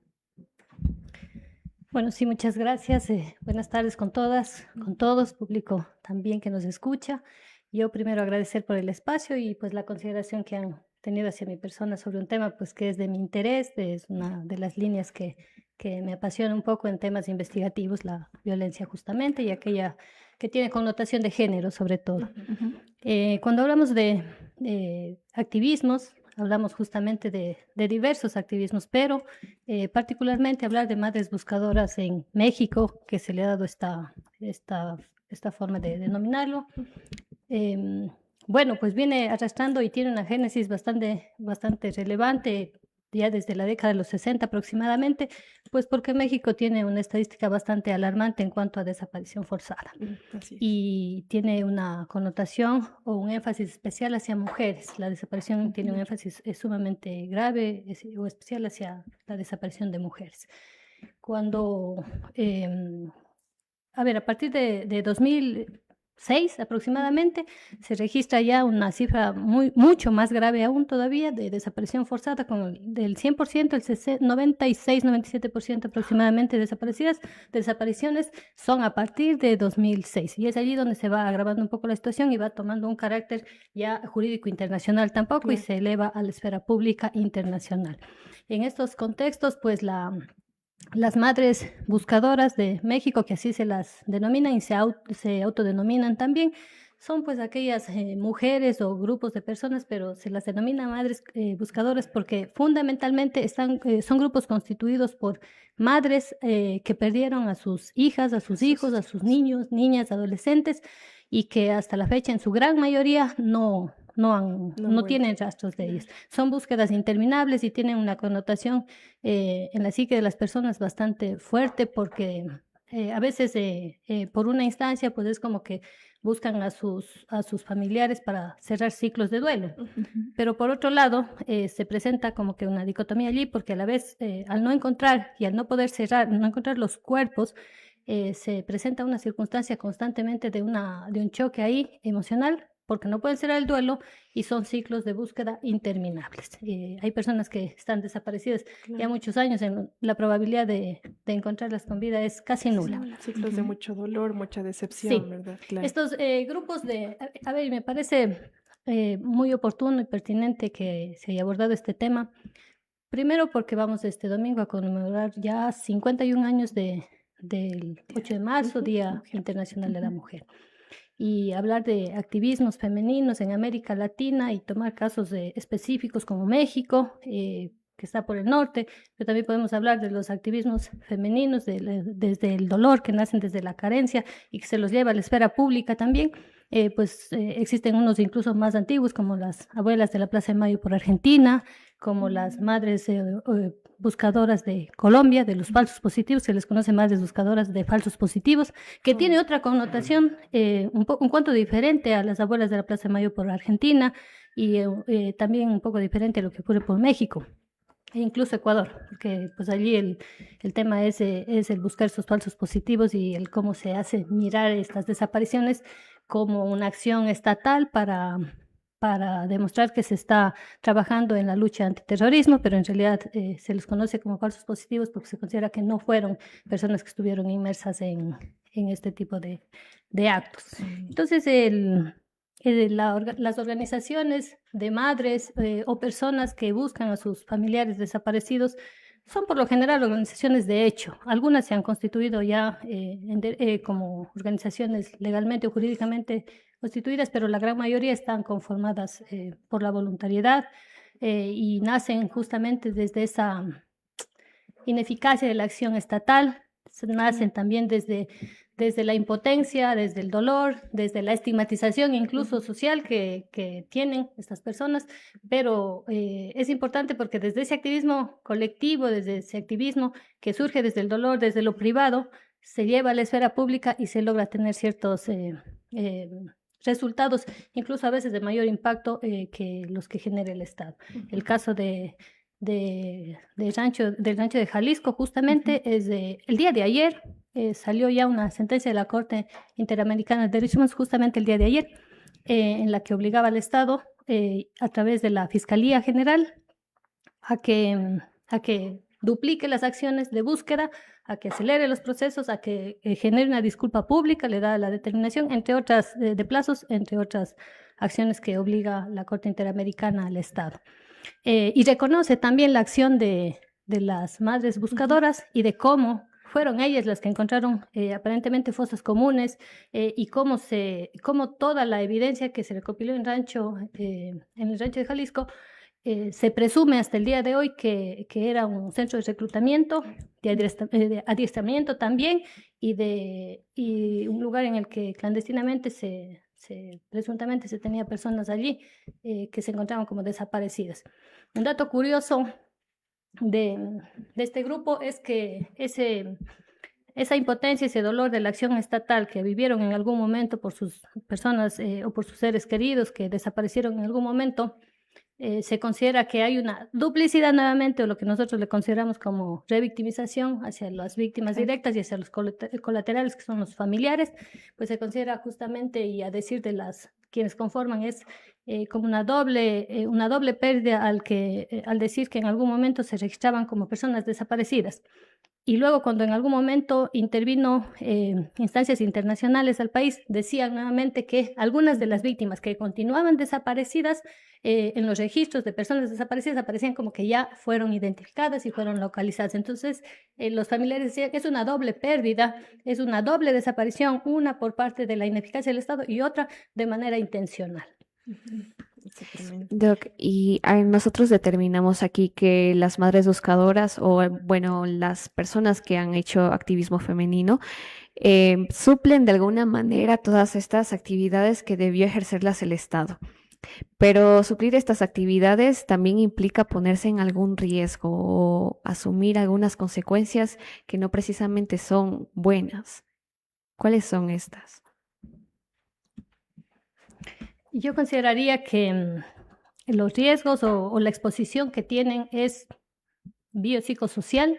[SPEAKER 13] Bueno, sí, muchas gracias. Buenas tardes con todas, con todos, público también que nos escucha. Yo primero agradecer por el espacio y pues la consideración que han tenido hacia mi persona sobre un tema pues que es de mi interés, es una de las líneas que me apasiona un poco en temas investigativos, la violencia justamente y aquella que tiene connotación de género sobre todo. Cuando hablamos de activismos, hablamos justamente de diversos activismos, pero particularmente hablar de madres buscadoras en México, que se le ha dado esta forma de denominarlo, bueno, pues viene arrastrando y tiene una génesis bastante relevante, ya desde la década de los 60 aproximadamente, pues porque México tiene una estadística bastante alarmante en cuanto a desaparición forzada. Y tiene una connotación o un énfasis especial hacia mujeres. La desaparición tiene un énfasis sumamente grave o especial hacia la desaparición de mujeres. Cuando, a partir de 2000, 2006 aproximadamente, se registra ya una cifra mucho más grave aún todavía de desaparición forzada, del 100%, el 96-97% aproximadamente de desapariciones son a partir de 2006. Y es allí donde se va agravando un poco la situación y va tomando un carácter ya jurídico internacional tampoco y se eleva a la esfera pública internacional. En estos contextos, pues las madres buscadoras de México, que así se las denominan y se autodenominan también, son pues aquellas mujeres o grupos de personas, pero se las denomina madres buscadoras porque fundamentalmente son grupos constituidos por madres que perdieron a sus hijas, a sus hijos, a sus niños, niñas, adolescentes, y que hasta la fecha en su gran mayoría no tienen rastros de ellos. Son búsquedas interminables y tienen una connotación en la psique de las personas bastante fuerte porque a veces por una instancia pues es como que buscan a sus familiares para cerrar ciclos de duelo. Pero por otro lado se presenta como que una dicotomía allí porque a la vez al no encontrar y al no poder no encontrar los cuerpos, se presenta una circunstancia constantemente de un choque ahí emocional porque no pueden cerrar el duelo y son ciclos de búsqueda interminables. Hay personas que están desaparecidas ya muchos años, la probabilidad de encontrarlas con vida es casi nula.
[SPEAKER 4] Ciclos de mucho dolor, mucha decepción, ¿verdad? Claro.
[SPEAKER 13] Estos grupos a ver, me parece muy oportuno y pertinente que se haya abordado este tema. Primero porque vamos este domingo a conmemorar ya 51 años del 8 de marzo, Día Internacional de la Mujer. Y hablar de activismos femeninos en América Latina y tomar casos específicos como México, que está por el norte, pero también podemos hablar de los activismos femeninos desde el dolor, que nacen desde la carencia y que se los lleva a la esfera pública también. Existen unos incluso más antiguos, como las abuelas de la Plaza de Mayo por Argentina, como las madres buscadoras de Colombia, de los falsos positivos, se les conoce madres buscadoras de falsos positivos, que tiene otra connotación un cuanto diferente a las abuelas de la Plaza de Mayo por Argentina y también un poco diferente a lo que ocurre por México e incluso Ecuador, porque pues allí el tema es el buscar esos falsos positivos y el cómo se hace mirar estas desapariciones como una acción estatal para demostrar que se está trabajando en la lucha antiterrorismo, pero en realidad se les conoce como falsos positivos porque se considera que no fueron personas que estuvieron inmersas en este tipo de actos. Entonces, las organizaciones de madres o personas que buscan a sus familiares desaparecidos son por lo general organizaciones de hecho. Algunas se han constituido ya como organizaciones legalmente o jurídicamente constituidas, pero la gran mayoría están conformadas por la voluntariedad y nacen justamente desde esa ineficacia de la acción estatal, nacen también desde la impotencia, desde el dolor, desde la estigmatización incluso social que tienen estas personas, pero es importante porque desde ese activismo colectivo, desde ese activismo que surge desde el dolor, desde lo privado, se lleva a la esfera pública y se logra tener ciertos resultados, incluso a veces de mayor impacto que los que genera el Estado. El caso del rancho de Jalisco justamente es el día de ayer, salió ya una sentencia de la Corte Interamericana de Derechos Humanos justamente el día de ayer, en la que obligaba al Estado a través de la Fiscalía General a que duplique las acciones de búsqueda, a que acelere los procesos, a que genere una disculpa pública, le da la determinación, entre otras de plazos, entre otras acciones que obliga la Corte Interamericana al Estado. Y reconoce también la acción de las madres buscadoras y de cómo fueron ellas las que encontraron aparentemente fosas comunes y cómo toda la evidencia que se recopiló en el rancho de Jalisco se presume hasta el día de hoy que era un centro de reclutamiento, de adiestramiento también y un lugar en el que clandestinamente presuntamente se tenía personas allí que se encontraban como desaparecidas. Un dato curioso de este grupo es que esa impotencia, ese dolor de la acción estatal que vivieron en algún momento por sus personas o por sus seres queridos que desaparecieron en algún momento, se considera que hay una duplicidad nuevamente, o lo que nosotros le consideramos como revictimización hacia las víctimas directas y hacia los colaterales, que son los familiares, pues se considera justamente, y a decir de quienes conforman, es como una doble pérdida al decir que en algún momento se registraban como personas desaparecidas. Y luego, cuando en algún momento intervino instancias internacionales al país, decían nuevamente que algunas de las víctimas que continuaban desaparecidas en los registros de personas desaparecidas aparecían como que ya fueron identificadas y fueron localizadas. Entonces, los familiares decían que es una doble pérdida, es una doble desaparición, una por parte de la ineficacia del Estado y otra de manera intencional.
[SPEAKER 3] Doc, y nosotros determinamos aquí que las madres buscadoras o, bueno, las personas que han hecho activismo femenino suplen de alguna manera todas estas actividades que debió ejercerlas el Estado. Pero suplir estas actividades también implica ponerse en algún riesgo o asumir algunas consecuencias que no precisamente son buenas. ¿Cuáles son estas?
[SPEAKER 13] Yo consideraría que los riesgos o la exposición que tienen es biopsicosocial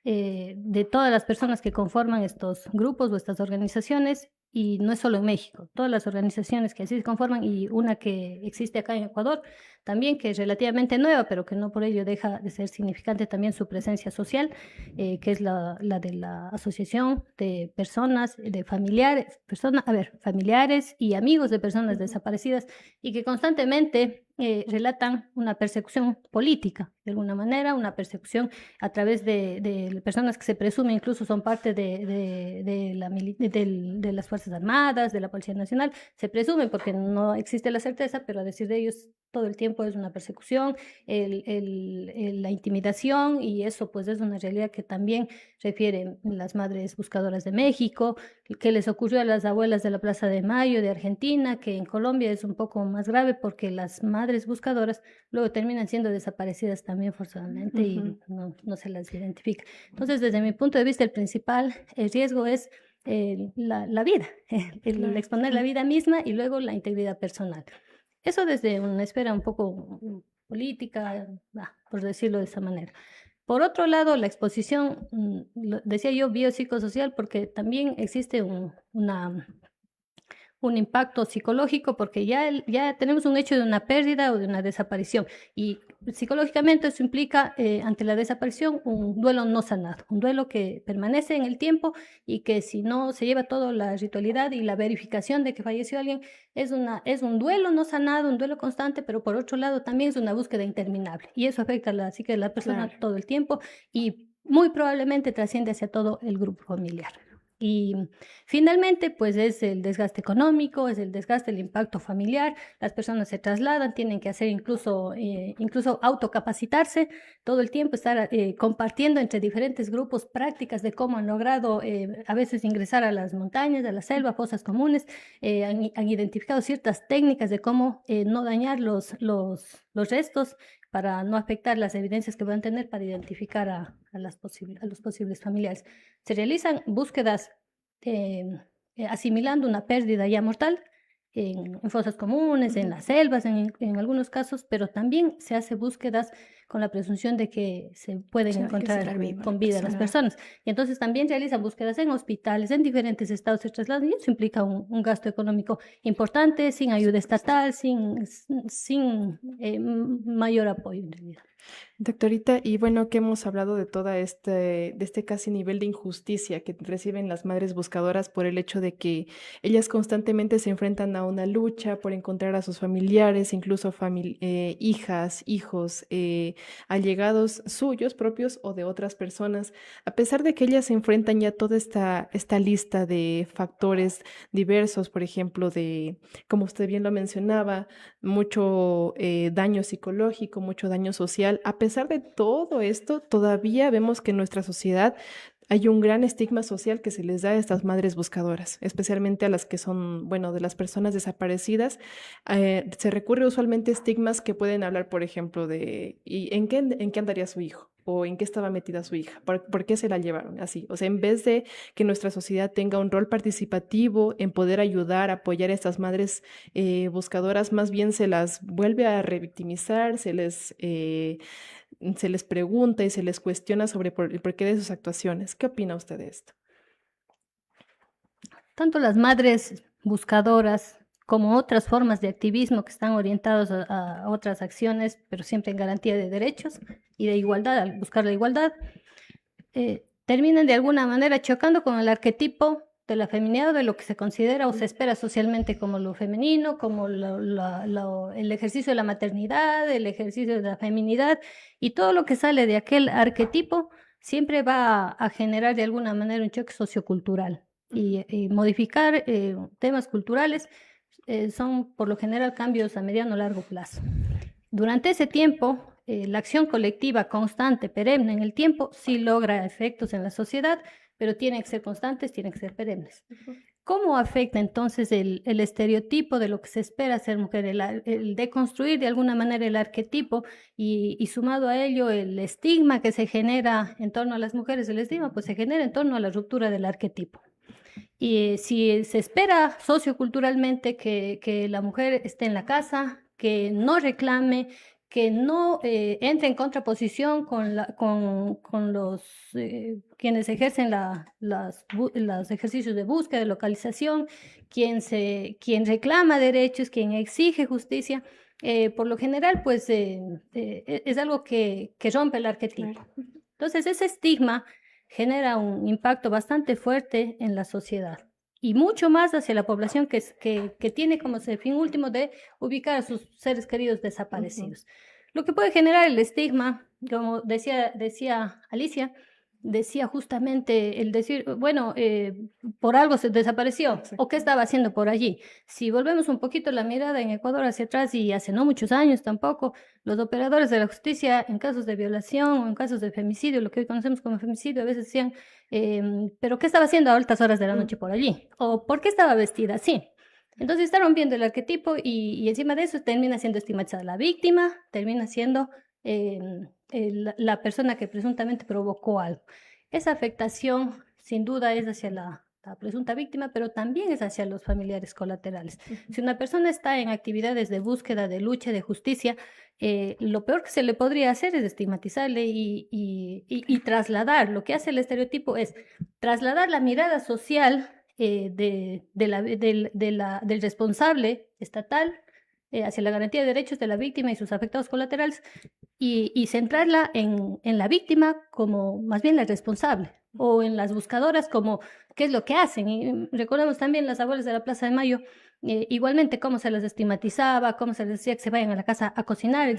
[SPEAKER 13] de todas las personas que conforman estos grupos o estas organizaciones, y no es solo en México, todas las organizaciones que así se conforman, y una que existe acá en Ecuador también, que es relativamente nueva, pero que no por ello deja de ser significante también su presencia social, que es la de la Asociación de Personas, de familiares, familiares y amigos de personas desaparecidas, y que constantemente relatan una persecución política, de alguna manera, una persecución a través de personas que se presume incluso son parte de las Fuerzas Armadas, de la Policía Nacional, se presume porque no existe la certeza, pero a decir de ellos todo el tiempo es una persecución, la intimidación, y eso pues es una realidad que también refieren las madres buscadoras de México, que les ocurrió a las abuelas de la Plaza de Mayo de Argentina, que en Colombia es un poco más grave porque las madres buscadoras luego terminan siendo desaparecidas también forzadamente y no se las identifica. Entonces, desde mi punto de vista, el principal riesgo es la vida, el exponer la vida misma y luego la integridad personal. Eso desde una esfera un poco política, por decirlo de esa manera. Por otro lado, la exposición, decía yo, biopsicosocial, porque también existe un impacto psicológico, porque ya tenemos un hecho de una pérdida o de una desaparición, y psicológicamente eso implica ante la desaparición un duelo no sanado, un duelo que permanece en el tiempo y que si no se lleva toda la ritualidad y la verificación de que falleció alguien, es un duelo no sanado, un duelo constante, pero por otro lado también es una búsqueda interminable, y eso afecta a la psique de la persona todo el tiempo y muy probablemente trasciende hacia todo el grupo familiar. Y finalmente, pues es el desgaste económico, es el desgaste, el impacto familiar. Las personas se trasladan, tienen que hacer incluso autocapacitarse todo el tiempo, estar compartiendo entre diferentes grupos prácticas de cómo han logrado a veces ingresar a las montañas, a la selva, fosas comunes, han identificado ciertas técnicas de cómo no dañar los restos para no afectar las evidencias que puedan tener para identificar a los posibles familiares. Se realizan búsquedas asimilando una pérdida ya mortal en fosas comunes, en las selvas, en algunos casos, pero también se hace búsquedas con la presunción de que se pueden encontrar con vida las personas. Y entonces también realizan búsquedas en hospitales, en diferentes estados de traslado, y eso implica un gasto económico importante, sin ayuda estatal, sin mayor apoyo en realidad.
[SPEAKER 4] Doctorita, y bueno, que hemos hablado de todo este casi nivel de injusticia que reciben las madres buscadoras por el hecho de que ellas constantemente se enfrentan a una lucha por encontrar a sus familiares, incluso hijas, hijos, allegados suyos propios o de otras personas. A pesar de que ellas se enfrentan ya toda esta lista de factores diversos, por ejemplo, de, como usted bien lo mencionaba, mucho daño psicológico, mucho daño social. A pesar de todo esto, todavía vemos que nuestra sociedad hay un gran estigma social que se les da a estas madres buscadoras, especialmente a las que son, bueno, de las personas desaparecidas. Se recurre usualmente a estigmas que pueden hablar, por ejemplo, de ¿y en qué andaría su hijo? ¿O en qué estaba metida su hija? ¿Por qué se la llevaron? Así, o sea, en vez de que nuestra sociedad tenga un rol participativo en poder ayudar, apoyar a estas madres buscadoras, más bien se las vuelve a revictimizar, se les pregunta y se les cuestiona sobre el porqué de sus actuaciones. ¿Qué opina usted de esto?
[SPEAKER 13] Tanto las madres buscadoras como otras formas de activismo que están orientados a otras acciones, pero siempre en garantía de derechos y de igualdad, al buscar la igualdad, terminan de alguna manera chocando con el arquetipo de la feminidad o de lo que se considera o se espera socialmente como lo femenino, como el ejercicio de la maternidad, el ejercicio de la feminidad, y todo lo que sale de aquel arquetipo siempre va a generar de alguna manera un choque sociocultural. Y modificar temas culturales son por lo general cambios a mediano o largo plazo. Durante ese tiempo, la acción colectiva constante, perenne en el tiempo, sí logra efectos en la sociedad, pero tienen que ser constantes, tienen que ser perennes. ¿Cómo afecta entonces el estereotipo de lo que se espera ser mujer, el deconstruir de alguna manera el arquetipo y sumado a ello el estigma que se genera en torno a las mujeres? El estigma pues se genera en torno a la ruptura del arquetipo. Y si se espera socioculturalmente que la mujer esté en la casa, que no reclame, que no entre en contraposición con los quienes ejercen los ejercicios de búsqueda, de localización, quien reclama derechos, quien exige justicia, por lo general pues es algo que rompe el arquetipo. Entonces ese estigma genera un impacto bastante fuerte en la sociedad y mucho más hacia la población que tiene como fin último de ubicar a sus seres queridos desaparecidos. Lo que puede generar el estigma, como decía Alicia, decía justamente el decir, bueno, por algo se desapareció, o qué estaba haciendo por allí. Si volvemos un poquito la mirada en Ecuador hacia atrás, y hace no muchos años tampoco, los operadores de la justicia en casos de violación o en casos de femicidio, lo que hoy conocemos como femicidio, a veces decían, pero ¿qué estaba haciendo a altas horas de la noche por allí? ¿O por qué estaba vestida así? Entonces está rompiendo el arquetipo y encima de eso termina siendo estigmatizada la víctima, termina siendo la persona que presuntamente provocó algo. Esa afectación sin duda es hacia la presunta víctima, pero también es hacia los familiares colaterales. Si una persona está en actividades de búsqueda, de lucha, de justicia, lo peor que se le podría hacer es estigmatizarle y trasladar. Lo que hace el estereotipo es trasladar la mirada social del responsable estatal hacia la garantía de derechos de la víctima y sus afectados colaterales y centrarla en la víctima como más bien la responsable o en las buscadoras como qué es lo que hacen. Y recordemos también las abuelas de la Plaza de Mayo, igualmente cómo se las estigmatizaba, cómo se les decía que se vayan a la casa a cocinar.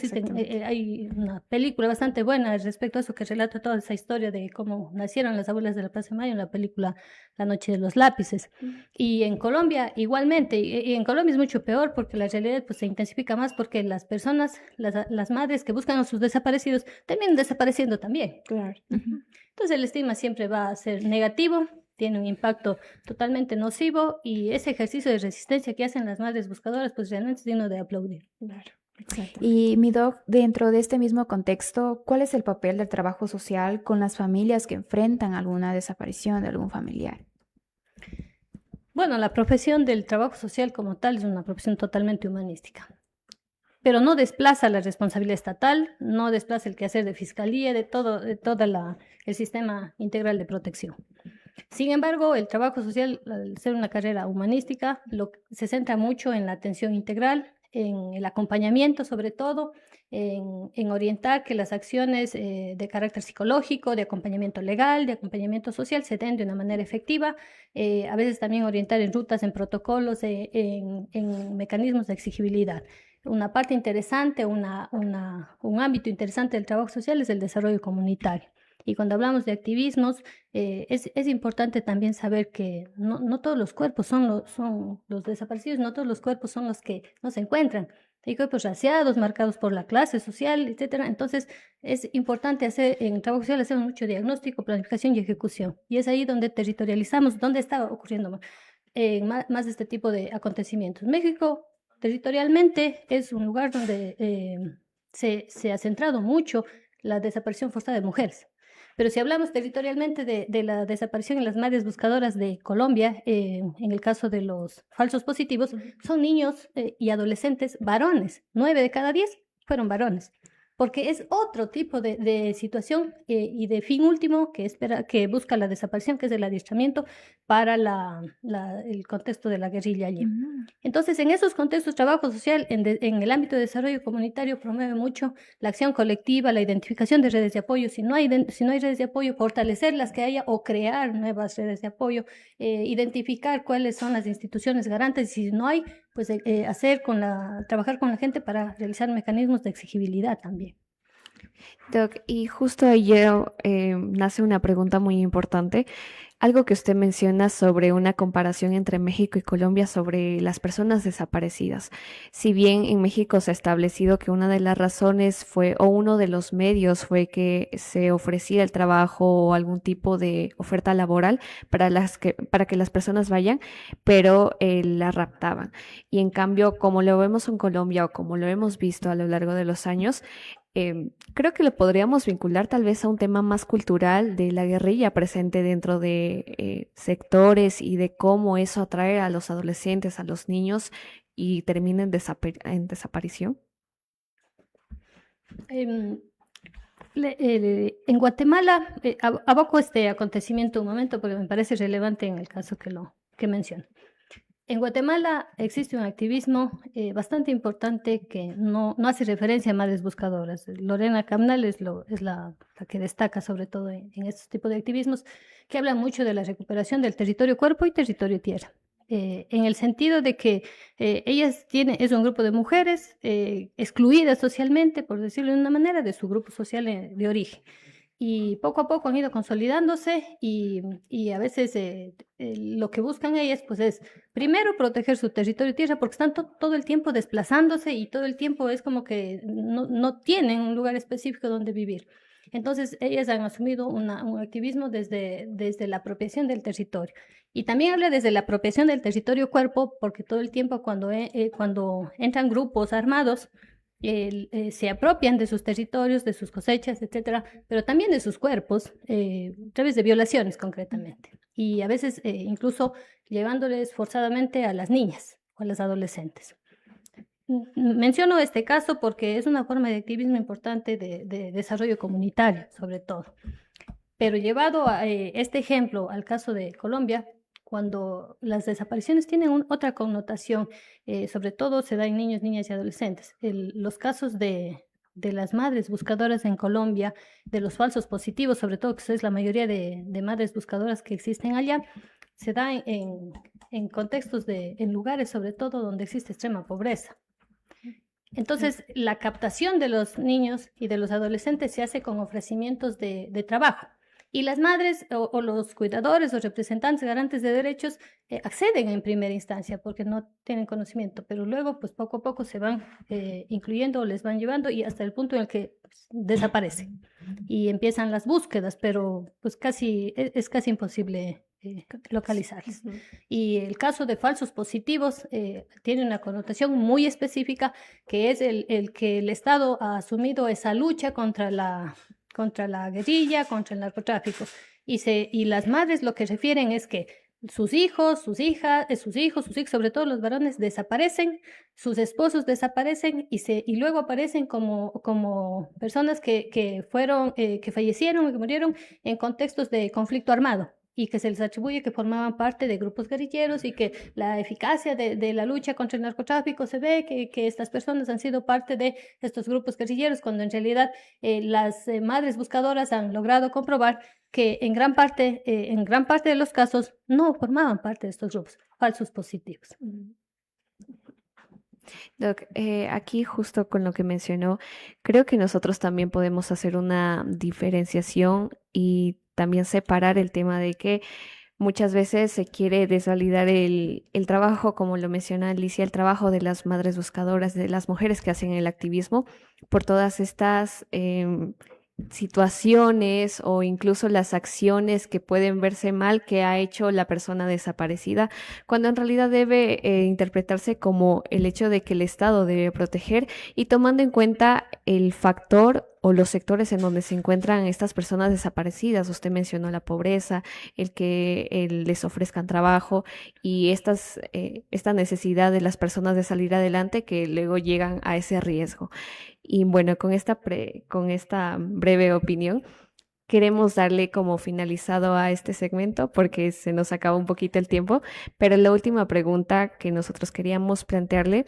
[SPEAKER 13] Hay una película bastante buena respecto a eso que relata toda esa historia de cómo nacieron las abuelas de la Plaza de Mayo en la película La Noche de los Lápices. Y en Colombia igualmente, y en Colombia es mucho peor porque la realidad pues, se intensifica más porque las personas, las madres que buscan a sus desaparecidos terminan desapareciendo también.
[SPEAKER 4] Claro.
[SPEAKER 13] Entonces el estigma siempre va a ser negativo, tiene un impacto totalmente nocivo y ese ejercicio de resistencia que hacen las madres buscadoras pues realmente es digno de aplaudir.
[SPEAKER 4] Claro, exacto.
[SPEAKER 5] Y mi doc, dentro de este mismo contexto, ¿cuál es el papel del trabajo social con las familias que enfrentan alguna desaparición de algún familiar?
[SPEAKER 13] Bueno, la profesión del trabajo social como tal es una profesión totalmente humanística, pero no desplaza la responsabilidad estatal, no desplaza el quehacer de fiscalía, de todo el sistema integral de protección. Sin embargo, el trabajo social, al ser una carrera humanística, se centra mucho en la atención integral, en el acompañamiento sobre todo, en orientar que las acciones de carácter psicológico, de acompañamiento legal, de acompañamiento social se den de una manera efectiva, a veces también orientar en rutas, en protocolos, en mecanismos de exigibilidad. Una parte interesante, un ámbito interesante del trabajo social es el desarrollo comunitario. Y cuando hablamos de activismos, es importante también saber que no todos los cuerpos son los desaparecidos, no todos los cuerpos son los que no se encuentran. Hay cuerpos raciados, marcados por la clase social, etcétera. Entonces, es importante en trabajo social hacemos mucho diagnóstico, planificación y ejecución. Y es ahí donde territorializamos dónde está ocurriendo más de este tipo de acontecimientos. México, territorialmente, es un lugar donde se ha centrado mucho la desaparición forzada de mujeres. Pero si hablamos territorialmente de la desaparición en las madres buscadoras de Colombia, en el caso de los falsos positivos, son niños y adolescentes varones. 9 de cada 10 fueron varones. Porque es otro tipo de situación y de fin último que busca la desaparición, que es el adiestramiento para el contexto de la guerrilla allí. Entonces, en esos contextos, trabajo social en el ámbito de desarrollo comunitario promueve mucho la acción colectiva, la identificación de redes de apoyo. Si no hay redes de apoyo, fortalecer las que haya o crear nuevas redes de apoyo, identificar cuáles son las instituciones garantes. Si no hay, pues trabajar con la gente para realizar mecanismos de exigibilidad también.
[SPEAKER 3] Doc, y justo ayer nace una pregunta muy importante. Algo que usted menciona sobre una comparación entre México y Colombia sobre las personas desaparecidas. Si bien en México se ha establecido que una de las razones o uno de los medios fue que se ofrecía el trabajo o algún tipo de oferta laboral para que las personas vayan, pero la raptaban. Y en cambio, como lo vemos en Colombia o como lo hemos visto a lo largo de los años, creo que lo podríamos vincular tal vez a un tema más cultural de la guerrilla presente dentro de sectores y de cómo eso atrae a los adolescentes, a los niños y termina en desaparición.
[SPEAKER 13] En Guatemala, aboco este acontecimiento un momento porque me parece relevante en el caso que menciono. En Guatemala existe un activismo bastante importante que no hace referencia a madres buscadoras. Lorena Camnal es la que destaca sobre todo en estos tipos de activismos, que habla mucho de la recuperación del territorio cuerpo y territorio tierra. En el sentido de que es un grupo de mujeres excluidas socialmente, por decirlo de una manera, de su grupo social de origen. Y poco a poco han ido consolidándose y a veces lo que buscan ellas pues es primero proteger su territorio y tierra porque están todo el tiempo desplazándose y todo el tiempo es como que no tienen un lugar específico donde vivir. Entonces ellas han asumido un activismo desde la apropiación del territorio. Y también habla desde la apropiación del territorio cuerpo porque todo el tiempo cuando entran grupos armados se apropian de sus territorios, de sus cosechas, etcétera, pero también de sus cuerpos, a través de violaciones concretamente. Y a veces incluso llevándoles forzadamente a las niñas o a las adolescentes. Menciono este caso porque es una forma de activismo importante de desarrollo comunitario, sobre todo. Pero llevado a este ejemplo al caso de Colombia, cuando las desapariciones tienen otra connotación, sobre todo se da en niños, niñas y adolescentes. Los casos de las madres buscadoras en Colombia, de los falsos positivos, sobre todo que es la mayoría de madres buscadoras que existen allá, se da en contextos en lugares sobre todo donde existe extrema pobreza. Entonces, la captación de los niños y de los adolescentes se hace con ofrecimientos de trabajo. Y las madres o los cuidadores o representantes garantes de derechos acceden en primera instancia porque no tienen conocimiento, pero luego pues poco a poco se van incluyendo o les van llevando y hasta el punto en el que pues, desaparecen y empiezan las búsquedas, pero pues es casi imposible localizarlas. Y el caso de falsos positivos tiene una connotación muy específica que es el que el Estado ha asumido esa lucha contra la guerrilla, contra el narcotráfico. Y las madres lo que refieren es que sus hijos, sus hijas, sobre todo los varones, desaparecen, sus esposos desaparecen y luego aparecen como personas que fallecieron y que murieron en contextos de conflicto armado y que se les atribuye que formaban parte de grupos guerrilleros y que la eficacia de la lucha contra el narcotráfico se ve que estas personas han sido parte de estos grupos guerrilleros, cuando en realidad las madres buscadoras han logrado comprobar que en gran parte de los casos no formaban parte de estos grupos falsos positivos.
[SPEAKER 3] Doc, aquí justo con lo que mencionó, creo que nosotros también podemos hacer una diferenciación y también separar el tema de que Muchas veces se quiere desvalidar el trabajo, como lo menciona Alicia, el trabajo de las madres buscadoras, de las mujeres que hacen el activismo, por todas estas situaciones o incluso las acciones que pueden verse mal que ha hecho la persona desaparecida, cuando en realidad debe interpretarse como el hecho de que el Estado debe proteger y tomando en cuenta el factor o los sectores en donde se encuentran estas personas desaparecidas. Usted mencionó la pobreza, el que les ofrezcan trabajo y esta necesidad de las personas de salir adelante que luego llegan a ese riesgo. Y bueno, con esta breve opinión, queremos darle como finalizado a este segmento porque se nos acaba un poquito el tiempo, pero la última pregunta que nosotros queríamos plantearle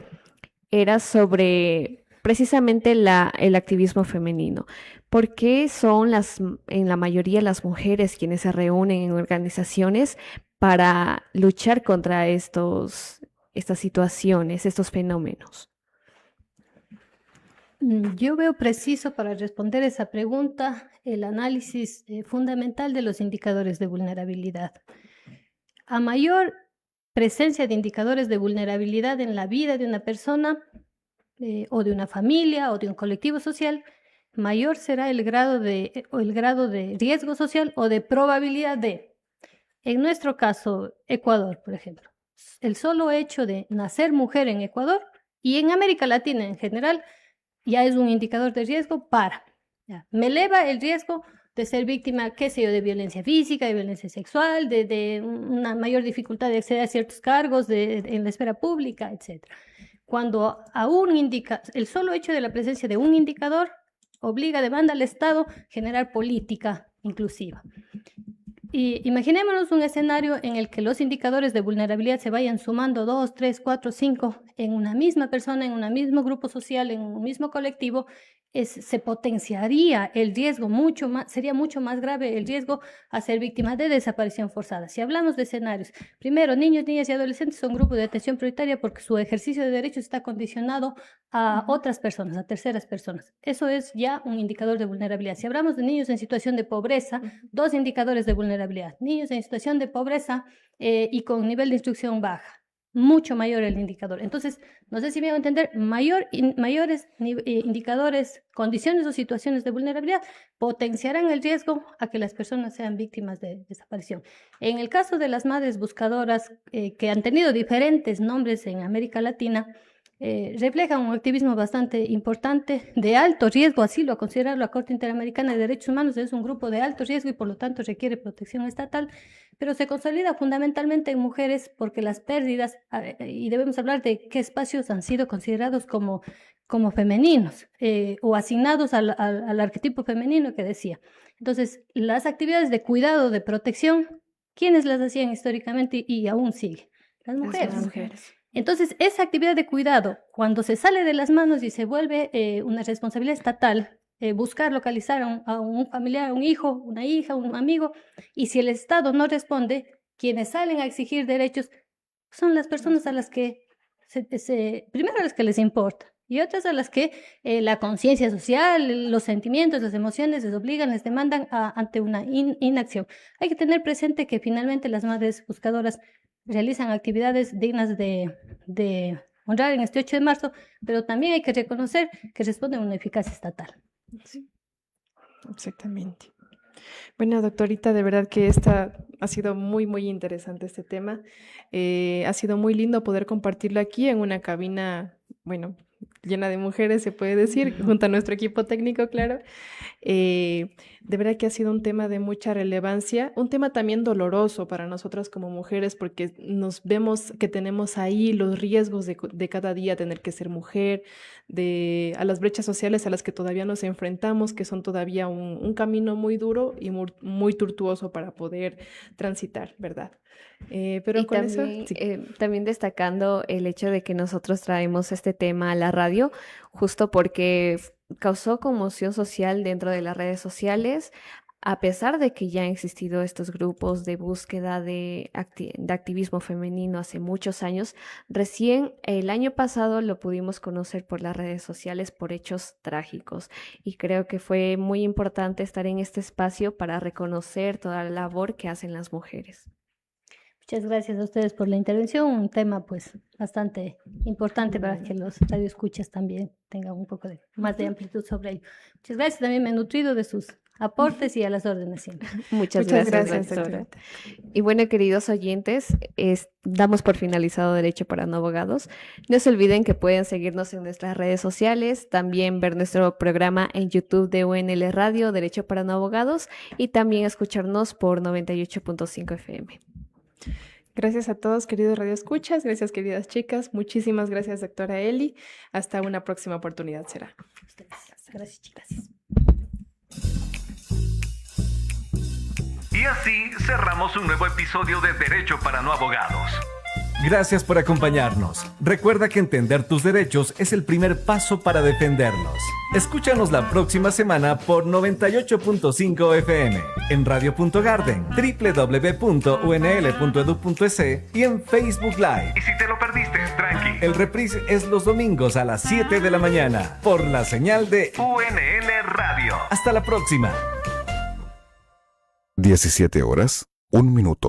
[SPEAKER 3] era sobre precisamente el activismo femenino. ¿Por qué son en la mayoría las mujeres quienes se reúnen en organizaciones para luchar contra estas situaciones, estos fenómenos?
[SPEAKER 13] Yo veo preciso para responder esa pregunta el análisis fundamental de los indicadores de vulnerabilidad. A mayor presencia de indicadores de vulnerabilidad en la vida de una persona o de una familia o de un colectivo social, mayor será el grado de riesgo social o de probabilidad de. En nuestro caso, Ecuador, por ejemplo, el solo hecho de nacer mujer en Ecuador y en América Latina en general ya es un indicador de riesgo me eleva el riesgo de ser víctima, qué sé yo, de violencia física, de violencia sexual, de una mayor dificultad de acceder a ciertos cargos en la esfera pública, etc. Cuando el solo hecho de la presencia de un indicador obliga, demanda al Estado generar política inclusiva. Y imaginémonos un escenario en el que los indicadores de vulnerabilidad se vayan sumando 2, 3, 4, 5 en una misma persona, en un mismo grupo social, en un mismo colectivo. Se potenciaría el riesgo sería mucho más grave el riesgo a ser víctima de desaparición forzada. Si hablamos de escenarios, primero, niños, niñas y adolescentes son grupos de atención prioritaria porque su ejercicio de derechos está condicionado a otras personas, a terceras personas. Eso es ya un indicador de vulnerabilidad. Si hablamos de niños en situación de pobreza, 2 indicadores de vulnerabilidad. Niños en situación de pobreza y con nivel de instrucción baja. Mucho mayor el indicador. Entonces, no sé si me voy a entender, mayores indicadores, condiciones o situaciones de vulnerabilidad potenciarán el riesgo a que las personas sean víctimas de desaparición. En el caso de las madres buscadoras que han tenido diferentes nombres en América Latina, reflejan un activismo bastante importante, de alto riesgo, así lo ha considerado la Corte Interamericana de Derechos Humanos, es un grupo de alto riesgo y por lo tanto requiere protección estatal, pero se consolida fundamentalmente en mujeres porque las pérdidas, y debemos hablar de qué espacios han sido considerados como femeninos o asignados al arquetipo femenino que decía. Entonces, las actividades de cuidado, de protección, ¿quiénes las hacían históricamente y aún sigue? Las mujeres. Entonces, esa actividad de cuidado, cuando se sale de las manos y se vuelve una responsabilidad estatal, buscar localizar a un familiar, un hijo, una hija, un amigo, y si el Estado no responde, quienes salen a exigir derechos son las personas a las que, primero a las que les importa, y otras a las que la conciencia social, los sentimientos, las emociones les obligan, les demandan ante una inacción. Hay que tener presente que finalmente las madres buscadoras realizan actividades dignas de honrar en este 8 de marzo, pero también hay que reconocer que responden a una eficacia estatal.
[SPEAKER 4] Sí, exactamente. Bueno, doctorita, de verdad que ha sido muy, muy interesante este tema. Ha sido muy lindo poder compartirlo aquí en una cabina, bueno, llena de mujeres, se puede decir, junto a nuestro equipo técnico, claro. De verdad que ha sido un tema de mucha relevancia, un tema también doloroso para nosotras como mujeres, porque nos vemos que tenemos ahí los riesgos de cada día tener que ser mujer, a las brechas sociales a las que todavía nos enfrentamos, que son todavía un camino muy duro y muy tortuoso para poder transitar, ¿verdad? Pero con
[SPEAKER 3] también,
[SPEAKER 4] eso... Sí.
[SPEAKER 3] También destacando el hecho de que nosotros traemos este tema a la radio, justo porque causó conmoción social dentro de las redes sociales, a pesar de que ya han existido estos grupos de búsqueda de activismo femenino hace muchos años. Recién el año pasado lo pudimos conocer por las redes sociales por hechos trágicos y creo que fue muy importante estar en este espacio para reconocer toda la labor que hacen las mujeres.
[SPEAKER 13] Muchas gracias a ustedes por la intervención, un tema pues bastante importante para que los radioescuchas también tengan un poco más de amplitud sobre ello. Muchas gracias, también me he nutrido de sus aportes y a las órdenes siempre.
[SPEAKER 3] Muchas gracias, doctora. Y bueno, queridos oyentes, damos por finalizado Derecho para No Abogados. No se olviden que pueden seguirnos en nuestras redes sociales, también ver nuestro programa en YouTube de UNL Radio, Derecho para No Abogados, y también escucharnos por 98.5 FM.
[SPEAKER 4] Gracias a todos, queridos radioescuchas. Gracias, queridas chicas. Muchísimas gracias, doctora Eli. Hasta una próxima oportunidad será.
[SPEAKER 13] Gracias, chicas.
[SPEAKER 1] Y así cerramos un nuevo episodio de Derecho para No Abogados.
[SPEAKER 2] Gracias por acompañarnos. Recuerda que entender tus derechos es el primer paso para defenderlos. Escúchanos la próxima semana por 98.5 FM, en Radio.Garden, www.unl.edu.es y en Facebook Live.
[SPEAKER 1] Y si te lo perdiste, tranqui.
[SPEAKER 2] El reprise es los domingos a las 7 de la mañana por la señal de
[SPEAKER 1] UNL Radio.
[SPEAKER 2] Hasta la próxima.
[SPEAKER 6] 17 horas, 1 minuto.